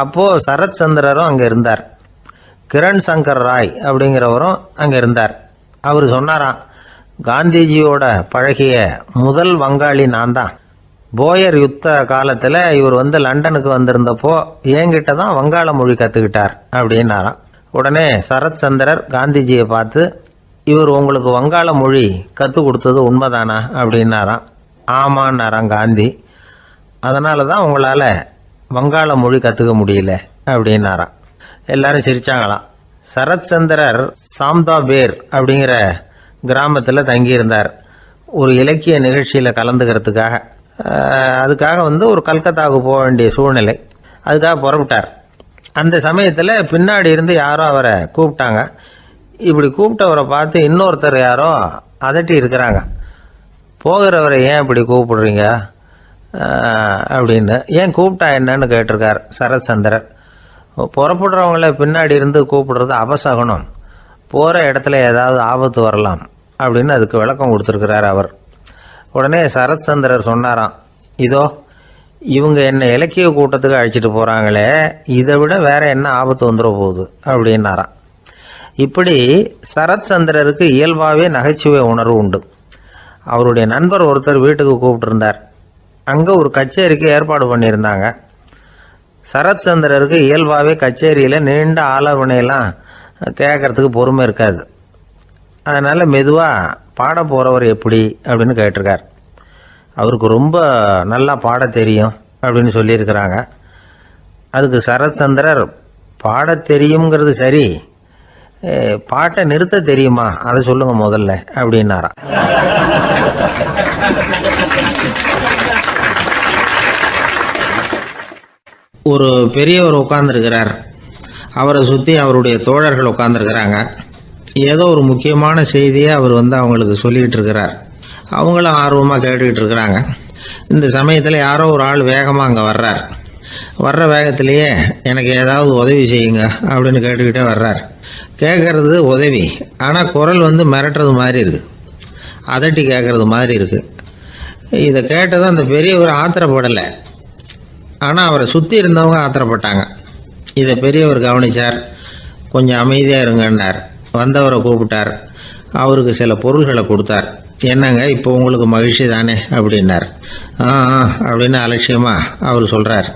அப்போது சரத் சந்திரரும் அங்கே இருந்தார். கிரண் சங்கர் ராய் அப்படிங்கிறவரும் அங்கே இருந்தார். அவர் சொன்னாராம், காந்திஜியோட பழகிய முதல் வங்காளி நான் தான். போயர் யுத்த காலத்தில் இவர் லண்டனுக்கு வந்திருந்தப்போ என்கிட்ட தான் வங்காள மொழி கற்றுக்கிட்டார் அப்படின்னாராம். உடனே சரத் சந்திரர் காந்திஜியை பார்த்து, இவர் உங்களுக்கு வங்காள மொழி கற்றுக் கொடுத்தது உண்மைதானா அப்படின்னாராம். ஆமான்னாராம் காந்தி. அதனால தான் உங்களால் வங்காள மொழி கற்றுக்க முடியல அப்படின்னாராம். எல்லாரும் சிரிச்சாங்களாம். சரத் சந்திரர் சாம்தாபேர் அப்படிங்கிற கிராமத்தில் தங்கியிருந்தார் ஒரு இலக்கிய நிகழ்ச்சியில் கலந்துக்கிறதுக்காக. அதுக்காக ஒரு கல்கத்தாவுக்கு போக வேண்டிய சூழ்நிலை. அதுக்காக புறப்பட்டார். அந்த சமயத்தில் பின்னாடி இருந்து யாரோ அவரை கூப்பிட்டாங்க. இப்படி கூப்பிட்டவரை பார்த்து இன்னொருத்தர் யாரோ அதட்டி இருக்கிறாங்க. போகிறவரை ஏன் இப்படி கூப்பிடுறீங்க அப்படின்னு. ஏன் கூப்பிட்டா என்னன்னு கேட்டிருக்கார் சரத் சந்திரர். புறப்படுறவங்கள பின்னாடி இருந்து கூப்பிடுறது அபசகுனம், போகிற இடத்துல ஏதாவது ஆபத்து வரலாம் அப்படின்னு அதுக்கு விளக்கம் கொடுத்துருக்கிறார் அவர். உடனே சரத்சந்திரர் சொன்னாராம், இதோ இவங்க என்னை இலக்கிய கூட்டத்துக்கு அழைச்சிட்டு போகிறாங்களே, இதை விட வேற என்ன ஆபத்து வந்துட போகுது அப்படின்னாராம். இப்படி சரத்சந்திரருக்கு இயல்பாகவே நகைச்சுவை உணர்வு உண்டு. அவருடைய நண்பர் ஒருத்தர் வீட்டுக்கு கூப்பிட்டுருந்தார். அங்கே ஒரு கச்சேரிக்கு ஏற்பாடு பண்ணியிருந்தாங்க. சரத்சந்திரருக்கு இயல்பாகவே கச்சேரியில் நீண்ட ஆலோசனையெல்லாம் கேட்கறதுக்கு பொறுமை இருக்காது. அதனால் மெதுவாக பாட போகிறவர் எப்படி அப்படின்னு கேட்டிருக்கார். அவருக்கு ரொம்ப நல்லா பாட தெரியும் அப்படின்னு சொல்லியிருக்கிறாங்க. அதுக்கு சரத்சந்திரர், பாட தெரியுங்கிறது சரி, பாட்டை நிறுத்த தெரியுமா அதை சொல்லுங்க முதல்ல அப்படின்னாராம். ஒரு பெரியவர் உட்கார்ந்துருக்கிறார். அவரை சுற்றி அவருடைய தோழர்கள் உட்காந்துருக்கிறாங்க. ஏதோ ஒரு முக்கியமான செய்தியை அவர் அவங்களுக்கு சொல்லிகிட்டு இருக்கிறார். அவங்களும் ஆர்வமாக கேட்டுக்கிட்டு இருக்கிறாங்க. இந்த சமயத்தில் யாரோ ஒரு ஆள் வேகமாக அங்கே வர்றார். வர்ற வேகத்திலேயே எனக்கு ஏதாவது உதவி செய்யுங்க அப்படின்னு கேட்டுக்கிட்டே வர்றார். கேட்கறது உதவி, ஆனால் குரல் மிரட்டுறது மாதிரி இருக்குது, அதட்டி கேட்கறது மாதிரி இருக்குது. இதை கேட்டதும் அந்த பெரியவர் ஆத்திரப்படலை, ஆனால் அவரை சுற்றி இருந்தவங்க ஆத்திரப்பட்டாங்க. இதை பெரியவர் கவனித்தார். கொஞ்சம் அமைதியாக இருங்கன்னார். வந்தவரை கூப்பிட்டார். அவருக்கு சில பொருள்களை கொடுத்தார். என்னங்க இப்போ உங்களுக்கு மகிழ்ச்சி தானே அப்படின்னார். அப்படின்னு அலட்சியமாக அவர் சொல்கிறார்.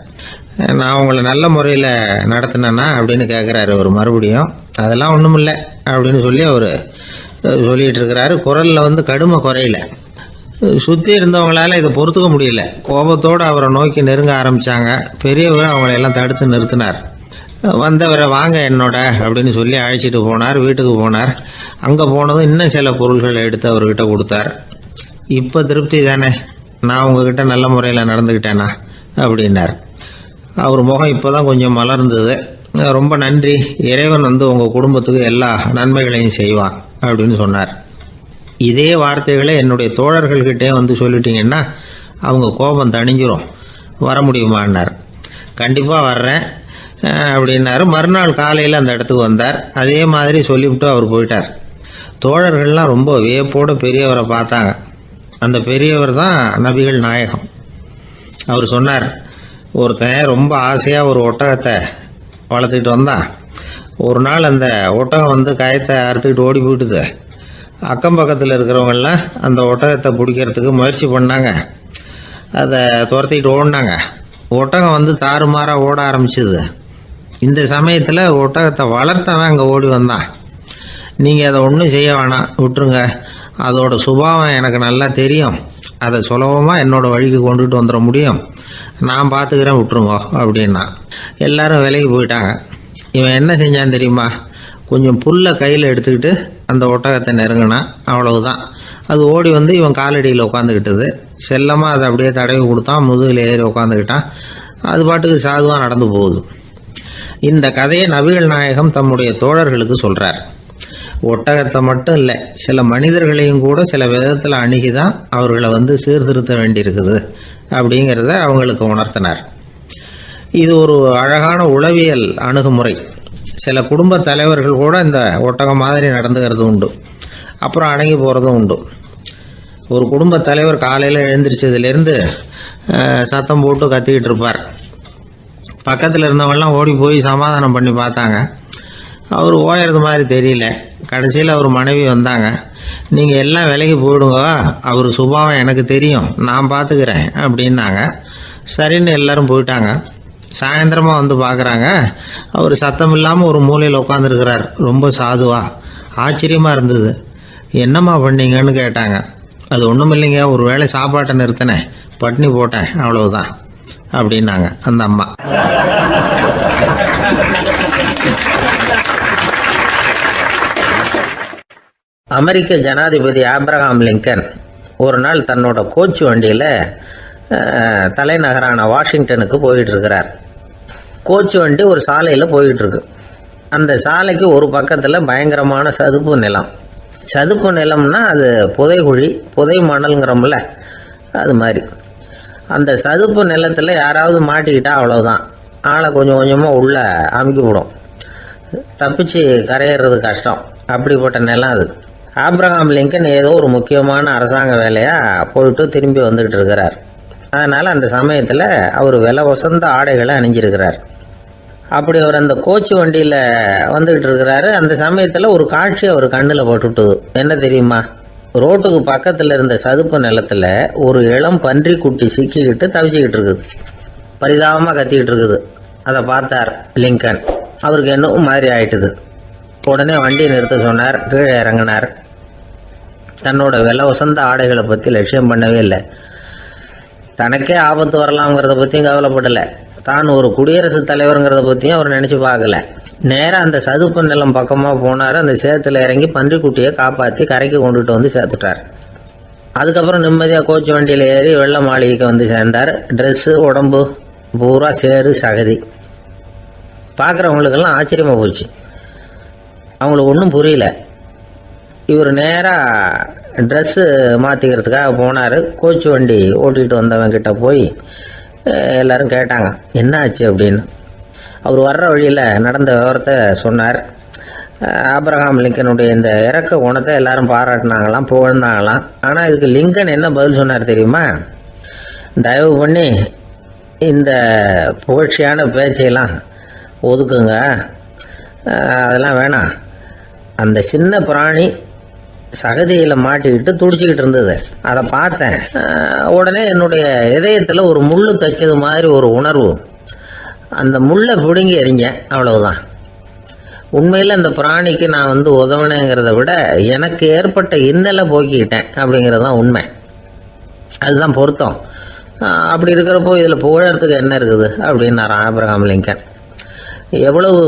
நான் உங்களை நல்ல முறையில் நடத்தினேன்னா அப்படின்னு கேட்குறாரு அவர் மறுபடியும். அதெல்லாம் ஒன்றும் இல்லை அப்படின்னு சொல்லி அவர் சொல்லிகிட்டு இருக்கிறாரு. குரலில் கடுமை குறையில. சுற்றி இருந்தவங்களால இதை பொறுத்துக்க முடியல. கோபத்தோடு அவரை நோக்கி நெருங்க ஆரம்பித்தாங்க. பெரியவர் அவங்களையெல்லாம் தடுத்து நிறுத்தினார். வந்தவரை வாங்க என்னோட அப்படின்னு சொல்லி அழைச்சிட்டு போனார். வீட்டுக்கு போனார். அங்கே போனதும் இன்னும் சில பொருள்களை எடுத்து அவர்கிட்ட கொடுத்தார். இப்போ திருப்தி தானே, நான் உங்ககிட்ட நல்ல முறையில் நடந்துக்கிட்டேனா அப்படின்னார். அவர் முகம் இப்போ தான் கொஞ்சம் மலர்ந்தது. ரொம்ப நன்றி, இறைவன் உங்கள் குடும்பத்துக்கு எல்லா நன்மைகளையும் செய்வான் அப்படின்னு சொன்னார். இதே வார்த்தைகளை என்னுடைய தோழர்கள்கிட்டே சொல்லிட்டீங்கன்னா அவங்க கோபம் தணிஞ்சிரும், வர முடியுமான்னார். கண்டிப்பாக வர்றேன் அப்படின்னாரு. மறுநாள் காலையில் அந்த இடத்துக்கு வந்தார். அதே மாதிரி சொல்லிவிட்டு அவர் போயிட்டார். தோழர்கள்லாம் ரொம்ப வியப்போடு பெரியவரை பார்த்தாங்க. அந்த பெரியவர் தான் நபிகள் நாயகம். அவர் சொன்னார், ஒருத்தன் ரொம்ப ஆசையாக ஒரு ஒட்டகத்தை வளர்த்துக்கிட்டு வந்தான். ஒரு நாள் அந்த ஒட்டகம் கயத்தை அறுத்துக்கிட்டு ஓடி போயிட்டுது. அக்கம் பக்கத்தில் இருக்கிறவங்கெல்லாம் அந்த ஒட்டகத்தை பிடிக்கிறதுக்கு முயற்சி பண்ணாங்க. அதை துரத்திக்கிட்டு ஓடினாங்க. ஒட்டகம் தாறுமாறாக ஓட ஆரம்பிச்சிது. இந்த சமயத்தில் ஒட்டகத்தை வளர்த்தவன் அங்கே ஓடி வந்தான். நீங்கள் அதை ஒன்றும் செய்ய வேணாம், விட்டுருங்க, அதோட சுபாவம் எனக்கு நல்லா தெரியும், அதை சுலபமாக என்னோடய வழிக்கு கொண்டுட்டு வந்துட முடியும், நான் பார்த்துக்கிறேன், விட்டுருங்கோ அப்படின்னா. எல்லாரும் விலைக்கு போயிட்டாங்க. இவன் என்ன செஞ்சான் தெரியுமா? கொஞ்சம் புல்லை கையில் எடுத்துக்கிட்டு அந்த ஒட்டகத்தை நெருங்கினான். அவ்வளவுதான். அது ஓடி இவன் காலடியில் உட்காந்துக்கிட்டது. செல்லமாக அதை அப்படியே தடவி கொடுத்தான். முதுகில் ஏறி உட்காந்துக்கிட்டான். அது பாட்டுக்கு சாதுவாக நடந்து போகுது. இந்த கதையை நபிகள் நாயகம் தம்முடைய தோழர்களுக்கு சொல்கிறார். ஒட்டகத்தை மட்டும் இல்லை, சில மனிதர்களையும் கூட சில விதத்தில் அணுகி தான் அவர்களை சீர்திருத்த வேண்டியிருக்குது அப்படிங்கிறத அவங்களுக்கு உணர்த்தினார். இது ஒரு அழகான உளவியல் அணுகுமுறை. சில குடும்ப தலைவர்கள் கூட இந்த ஒட்டகம் மாதிரி நடந்துக்கிறது உண்டு, அப்புறம் அடங்கி போகிறதும் உண்டு. ஒரு குடும்ப தலைவர் காலையில் எழுந்திரிச்சதுலேருந்து சத்தம் போட்டு கத்திக்கிட்டு இருப்பார். பக்கத்தில் இருந்தவங்கெல்லாம் ஓடி போய் சமாதானம் பண்ணி பார்த்தாங்க. அவர் ஓயறது மாதிரி தெரியல. கடைசியில் அவர் மனைவி வந்தாங்க. நீங்கள் எல்லாம் விலைக்கு போயிடுங்க, அவர் சுபாவம் எனக்கு தெரியும், நான் பார்த்துக்கிறேன் அப்படின்னாங்க. சரின்னு எல்லாரும் போயிட்டாங்க. சாயந்தரமாக பார்க்குறாங்க, அவர் சத்தம் இல்லாமல் ஒரு மூலையில் உட்காந்துருக்கிறார். ரொம்ப சாதுவா. ஆச்சரியமாக இருந்தது. என்னம்மா பண்ணீங்கன்னு கேட்டாங்க. அது ஒன்றும் இல்லைங்க, ஒரு வேளை சாப்பாட்டை நிறுத்தினேன், பட்னி போட்டேன், அவ்வளவுதான் அப்படின்னாங்க அந்த அம்மா. அமெரிக்க ஜனாதிபதி ஆப்ரஹாம் லிங்கன் ஒரு நாள் தன்னோட கோச்சு வண்டியில் தலைநகரான வாஷிங்டனுக்கு போயிட்டு இருக்கிறார். கோச்சு வண்டி ஒரு சாலையில் போயிட்டு இருக்கு. அந்த சாலைக்கு ஒரு பக்கத்தில் பயங்கரமான சதுப்பு நிலம். சதுப்பு நிலம்னா அது புதைகுழி, புதை மணல்ங்கிறோம்ல, அது மாதிரி. அந்த சதுப்பு நிலத்தில் யாராவது மாட்டிக்கிட்டா அவ்வளோதான், ஆளை கொஞ்சம் கொஞ்சமாக உள்ளே அமுக்கி விடும். தப்பிச்சு கரையிறது கஷ்டம். அப்படிப்பட்ட நிலம் அது. ஆப்ரஹாம் லிங்கன் ஏதோ ஒரு முக்கியமான அரசாங்க வேலையாக போயிட்டு திரும்பி வந்துக்கிட்டு இருக்கிறார். அதனால் அந்த சமயத்தில் அவர் விலை வசந்த ஆடைகளை அணிஞ்சிருக்கிறார். அப்படி அவர் அந்த கோச்சு வண்டியில் வந்துக்கிட்டு இருக்கிறாரு. அந்த சமயத்தில் ஒரு காட்சி அவர் கண்ணில் போட்டுவிட்டது. என்ன தெரியுமா? ரோட்டுக்கு பக்கத்தில் இருந்த சதுப்பு நிலத்தில் ஒரு இளம் பன்றி குட்டி சிக்கிக்கிட்டு தவிச்சிக்கிட்டு இருக்குது. பரிதாபமாக கத்திக்கிட்டு இருக்குது. அதை பார்த்தார் லிங்கன். அவருக்கு என்னவும் மாதிரி ஆயிட்டுது. உடனே வண்டியை நிறுத்த சொன்னார். கீழே இறங்கினார். தன்னோட விலை வசந்த ஆடைகளை பற்றி லட்சியம் பண்ணவே இல்லை. தனக்கே ஆபத்து வரலாம்ங்கிறத பற்றியும் கவலைப்படலை. தான் ஒரு குடியரசுத் தலைவருங்கிறத பற்றியும் அவர் நினச்சி பார்க்கல. நேராக அந்த சதுப்பு நிலம் பக்கமாக போனார். அந்த சேத்துல இறங்கி பன்றிக்குட்டியை காப்பாற்றி கரைக்கு கொண்டுட்டு வந்து சேர்த்துட்டார். அதுக்கப்புறம் நிம்மதியாக கோச்சு வண்டியில் ஏறி வெள்ளை மாளிகைக்கு வந்து சேர்ந்தார். ட்ரெஸ்ஸு உடம்பு பூரா சேறு சகதி. பார்க்குறவங்களுக்கெல்லாம் ஆச்சரியமாக போச்சு. அவங்களுக்கு ஒன்றும் புரியல. இவர் நேராக ட்ரெஸ்ஸு மாற்றிக்கிறதுக்காக போனார். கோச்சு வண்டி ஓட்டிகிட்டு வந்தவங்கிட்ட போய் எல்லோரும் கேட்டாங்க என்ன ஆச்சு அப்படின்னு. அவர் வர்ற வழியில் நடந்த விவரத்தை சொன்னார். ஆப்ரஹாம் லிங்கனுடைய இந்த இறக்க குணத்தை எல்லாரும் பாராட்டினாங்களாம், புகழ்ந்தாங்களாம். ஆனால் இதுக்கு லிங்கன் என்ன பதில் சொன்னார் தெரியுமா? தயவு பண்ணி இந்த புகழ்ச்சியான பேச்சையெல்லாம் ஒதுக்குங்க, அதெல்லாம் வேணாம். அந்த சின்ன பிராணி சகதியில் மாட்டிக்கிட்டு துடிச்சிக்கிட்டு இருந்தது. அதை பார்த்தேன். உடனே என்னுடைய இதயத்தில் ஒரு முள்ளு தைச்சது மாதிரி ஒரு உணர்வு. அந்த முள்ளை பிடுங்கி எறிஞ்சேன், அவ்வளவுதான். உண்மையில் அந்த பிராணிக்கு நான் உதவினேங்கிறத விட எனக்கு ஏற்பட்ட இன்னலை போக்கிக்கிட்டேன் அப்படிங்கிறது தான் உண்மை. அதுதான் பொருத்தம். அப்படி இருக்கிறப்போ இதில் புகழறதுக்கு என்ன இருக்குது அப்படின்னார் ஆபிரகாம் லிங்கன். எவ்வளவு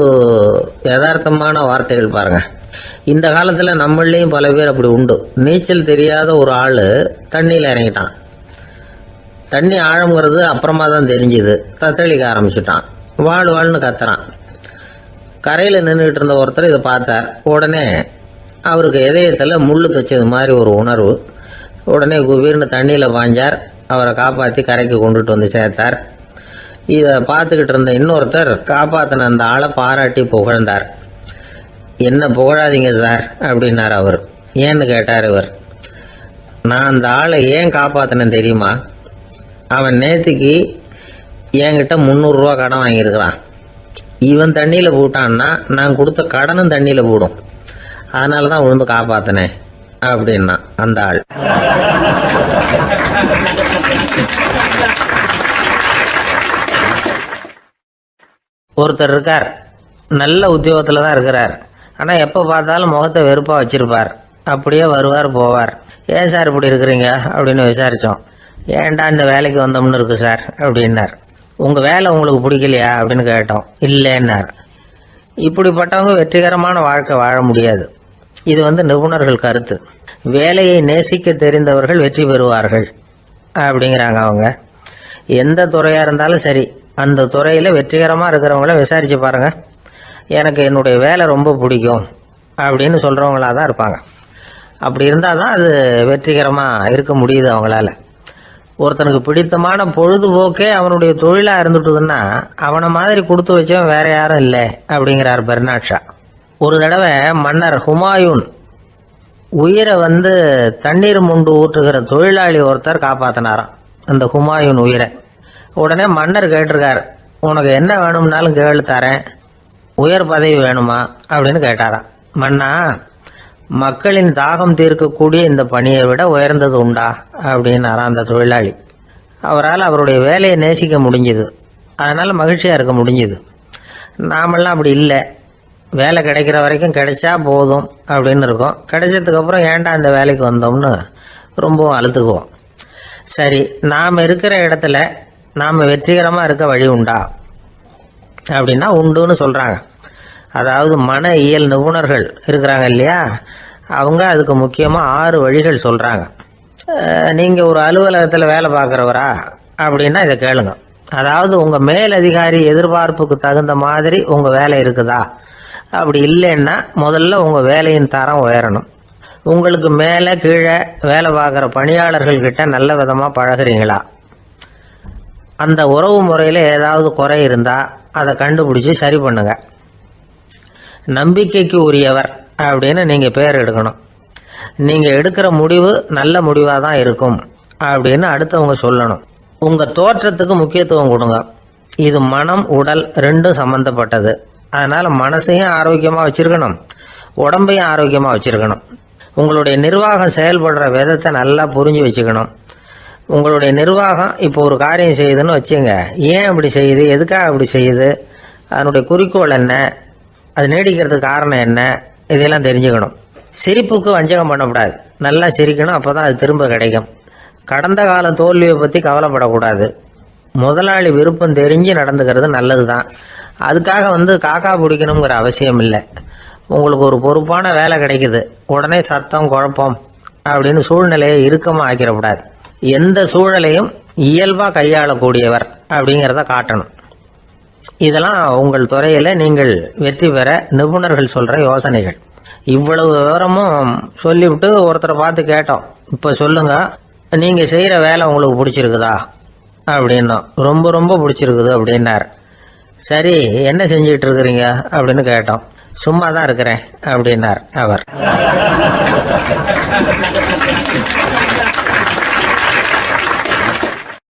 யதார்த்தமான வார்த்தைகள் பாருங்கள். இந்த காலத்தில் நம்மளையும் பல பேர் அப்படி உண்டு. நீச்சல் தெரியாத ஒரு ஆள் தண்ணியில் இறங்கிட்டான். தண்ணி ஆழங்கிறது அப்புறமா தான் தெரிஞ்சுது. தத்தளிக்க ஆரம்பிச்சுட்டான். வாழ்னு கத்துறான். கரையில் நின்றுக்கிட்டு இருந்த ஒருத்தர் இதை பார்த்தார். உடனே அவருக்கு இதயத்தில் முள்ளு தைச்சது மாதிரி ஒரு உணர்வு. உடனே குபீர்னு தண்ணியில் பாஞ்சார். அவரை காப்பாற்றி கரைக்கு கொண்டுட்டு வந்து சேர்த்தார். இதை பார்த்துக்கிட்டு இருந்த இன்னொருத்தர் காப்பாற்றின அந்த ஆளை பாராட்டி புகழ்ந்தார். என்ன புகழாதீங்க சார் அப்படின்னார் அவர். ஏன்னு கேட்டார் இவர். நான் அந்த ஆளை ஏன் காப்பாற்றினேன் தெரியுமா? அவன் நேற்றுக்கு என்கிட்ட 300 ரூபா கடன் வாங்கியிருக்கிறான். இவன் தண்ணியில் போட்டான்னா நான் கொடுத்த கடனும் தண்ணியில் போடும். அதனால தான் விழுந்து காப்பாற்றினேன் அப்படின்னா அந்த ஆள். ஒருத்தர் இருக்கார். நல்ல உத்தியோகத்தில் தான் இருக்கிறார். ஆனால் எப்போ பார்த்தாலும் முகத்தை வெறுப்பாக வச்சிருப்பார். அப்படியே வருவார் போவார். ஏன் சார் இப்படி இருக்கிறீங்க அப்படின்னு விசாரித்தோம். ஏன்டா இந்த வேலைக்கு வந்தோம்னு இருக்கு சார் அப்படின்னார். உங்கள் வேலை உங்களுக்கு பிடிக்கலையா அப்படின்னு கேட்டோம். இல்லைன்னார். இப்படிப்பட்டவங்க வெற்றிகரமான வாழ்க்கை வாழ முடியாது. இது நிபுணர்கள் கருத்து. வேலையை நேசிக்க தெரிந்தவர்கள் வெற்றி பெறுவார்கள் அப்படிங்கிறாங்க அவங்க. எந்த துறையாக இருந்தாலும் சரி, அந்த துறையில் வெற்றிகரமாக இருக்கிறவங்கள விசாரித்து பாருங்கள். எனக்கு என்னுடைய வேலை ரொம்ப பிடிக்கும் அப்படின்னு சொல்கிறவங்களாக தான் இருப்பாங்க. அப்படி இருந்தால் தான் அது வெற்றிகரமாக இருக்க முடியுது அவங்களால. ஒருத்தனுக்கு பிடித்தமான பொழுதுபோக்கே அவனுடைய தொழிலாக இருந்துட்டுதுன்னா அவனை மாதிரி கொடுத்து வச்சவன் வேற யாரும் இல்லை அப்படிங்கிறார் பெர்னாட் ஷா. ஒரு தடவை மன்னர் ஹுமாயூன் உயிரை தண்ணீர் முண்டு ஊற்றுகிற தொழிலாளி ஒருத்தர் காப்பாற்றினாராம் அந்த ஹுமாயூன் உயிரை. உடனே மன்னர் கேட்டிருக்கார், உனக்கு என்ன வேணும்னாலும் கேளு தரேன், உயர் பதவி வேணுமா அப்படின்னு கேட்டாராம். மன்னா, மக்களின் தாகம் தீர்க்கக்கூடிய இந்த பணியை விட உயர்ந்தது உண்டா அப்படின்னாராம் அந்த தொழிலாளி. அவரால் அவருடைய வேலையை நேசிக்க முடிஞ்சுது. அதனால் மகிழ்ச்சியாக இருக்க முடிஞ்சுது. நாமெல்லாம் அப்படி இல்லை. வேலை கிடைக்கிற வரைக்கும் கிடைச்சா போதும் அப்படின்னு இருக்கோம். கிடைச்சதுக்கப்புறம் ஏன்டா இந்த வேலைக்கு வந்தோம்னு ரொம்பவும் அழுத்துக்குவோம். சரி, நாம் இருக்கிற இடத்துல நாம் வெற்றிகரமாக இருக்க வழி உண்டா அப்படின்னா உண்டுன்னு சொல்கிறாங்க. அதாவது மன இயல் நிபுணர்கள் இருக்கிறாங்க இல்லையா, அவங்க அதுக்கு முக்கியமாக 6 வழிகள் சொல்கிறாங்க. நீங்கள் ஒரு அலுவலகத்தில் வேலை பார்க்குறவரா அப்படின்னா இதை கேளுங்க. அதாவது உங்கள் மேலதிகாரி எதிர்பார்ப்புக்கு தகுந்த மாதிரி உங்கள் வேலை இருக்குதா? அப்படி இல்லைன்னா முதல்ல உங்கள் வேலையின் தரம் உயரணும். உங்களுக்கு மேலே கீழே வேலை பார்க்குற பணியாளர்கள்கிட்ட நல்ல விதமாக பழகிறீங்களா? அந்த உறவு முறையில் ஏதாவது குறை இருந்தால் அதை கண்டுபிடிச்சி சரி பண்ணுங்க. நம்பிக்கைக்கு உரியவர் அப்படின்னு நீங்கள் பேர் எடுக்கணும். நீங்கள் எடுக்கிற முடிவு நல்ல முடிவாக தான் இருக்கும் அப்படின்னு அடுத்தவங்க சொல்லணும். உங்கள் தோற்றத்துக்கு முக்கியத்துவம் கொடுங்க. இது மனம் உடல் ரெண்டும் சம்மந்தப்பட்டது. அதனால் மனசையும் ஆரோக்கியமாக வச்சுருக்கணும், உடம்பையும் ஆரோக்கியமாக வச்சுருக்கணும். உங்களுடைய நிர்வாகம் செயல்படுற விதத்தை நல்லா புரிஞ்சு வச்சுக்கணும். உங்களுடைய நிர்வாகம் இப்போ ஒரு காரியம் செய்யுதுன்னு வச்சுங்க, ஏன் அப்படி செய்யுது, எதுக்காக அப்படி செய்யுது, அதனுடைய குறிக்கோள் என்ன, அது நீடிக்கிறதுக்கு காரணம் என்ன, இதெல்லாம் தெரிஞ்சுக்கணும். சிரிப்புக்கு வஞ்சகம் பண்ணக்கூடாது, நல்லா சிரிக்கணும், அப்போ தான் அது திரும்ப கிடைக்கும். கடந்த கால தோல்வியை பற்றி கவலைப்படக்கூடாது. முதலாளி விருப்பம் தெரிஞ்சு நடந்துக்கிறது நல்லது தான். அதுக்காக காக்கா பிடிக்கணுங்கிற அவசியம் இல்லை. உங்களுக்கு ஒரு பொறுப்பான வேலை கிடைக்குது, உடனே சத்தம் குழப்பம் அப்படின்னு சூழ்நிலையை இறுக்கமாக ஆக்கிடக்கூடாது. எந்த சூழலையும் இயல்பாக கையாளக்கூடியவர் அப்படிங்கிறத காட்டணும். இதெல்லாம் உங்கள் துறையில் நீங்கள் வெற்றி பெற நிபுணர்கள் சொல்கிற யோசனைகள். இவ்வளவு விவரமும் சொல்லிவிட்டு ஒருத்தரை பார்த்து கேட்டோம், இப்போ சொல்லுங்கள், நீங்கள் செய்கிற வேலை உங்களுக்கு பிடிச்சிருக்குதா அப்படின்னோம். ரொம்ப ரொம்ப பிடிச்சிருக்குது அப்படின்னார். சரி, என்ன செஞ்சிட்டு இருக்கிறீங்க அப்படின்னு கேட்டோம். சும்மா தான் இருக்கிறேன் அப்படின்னார் அவர்.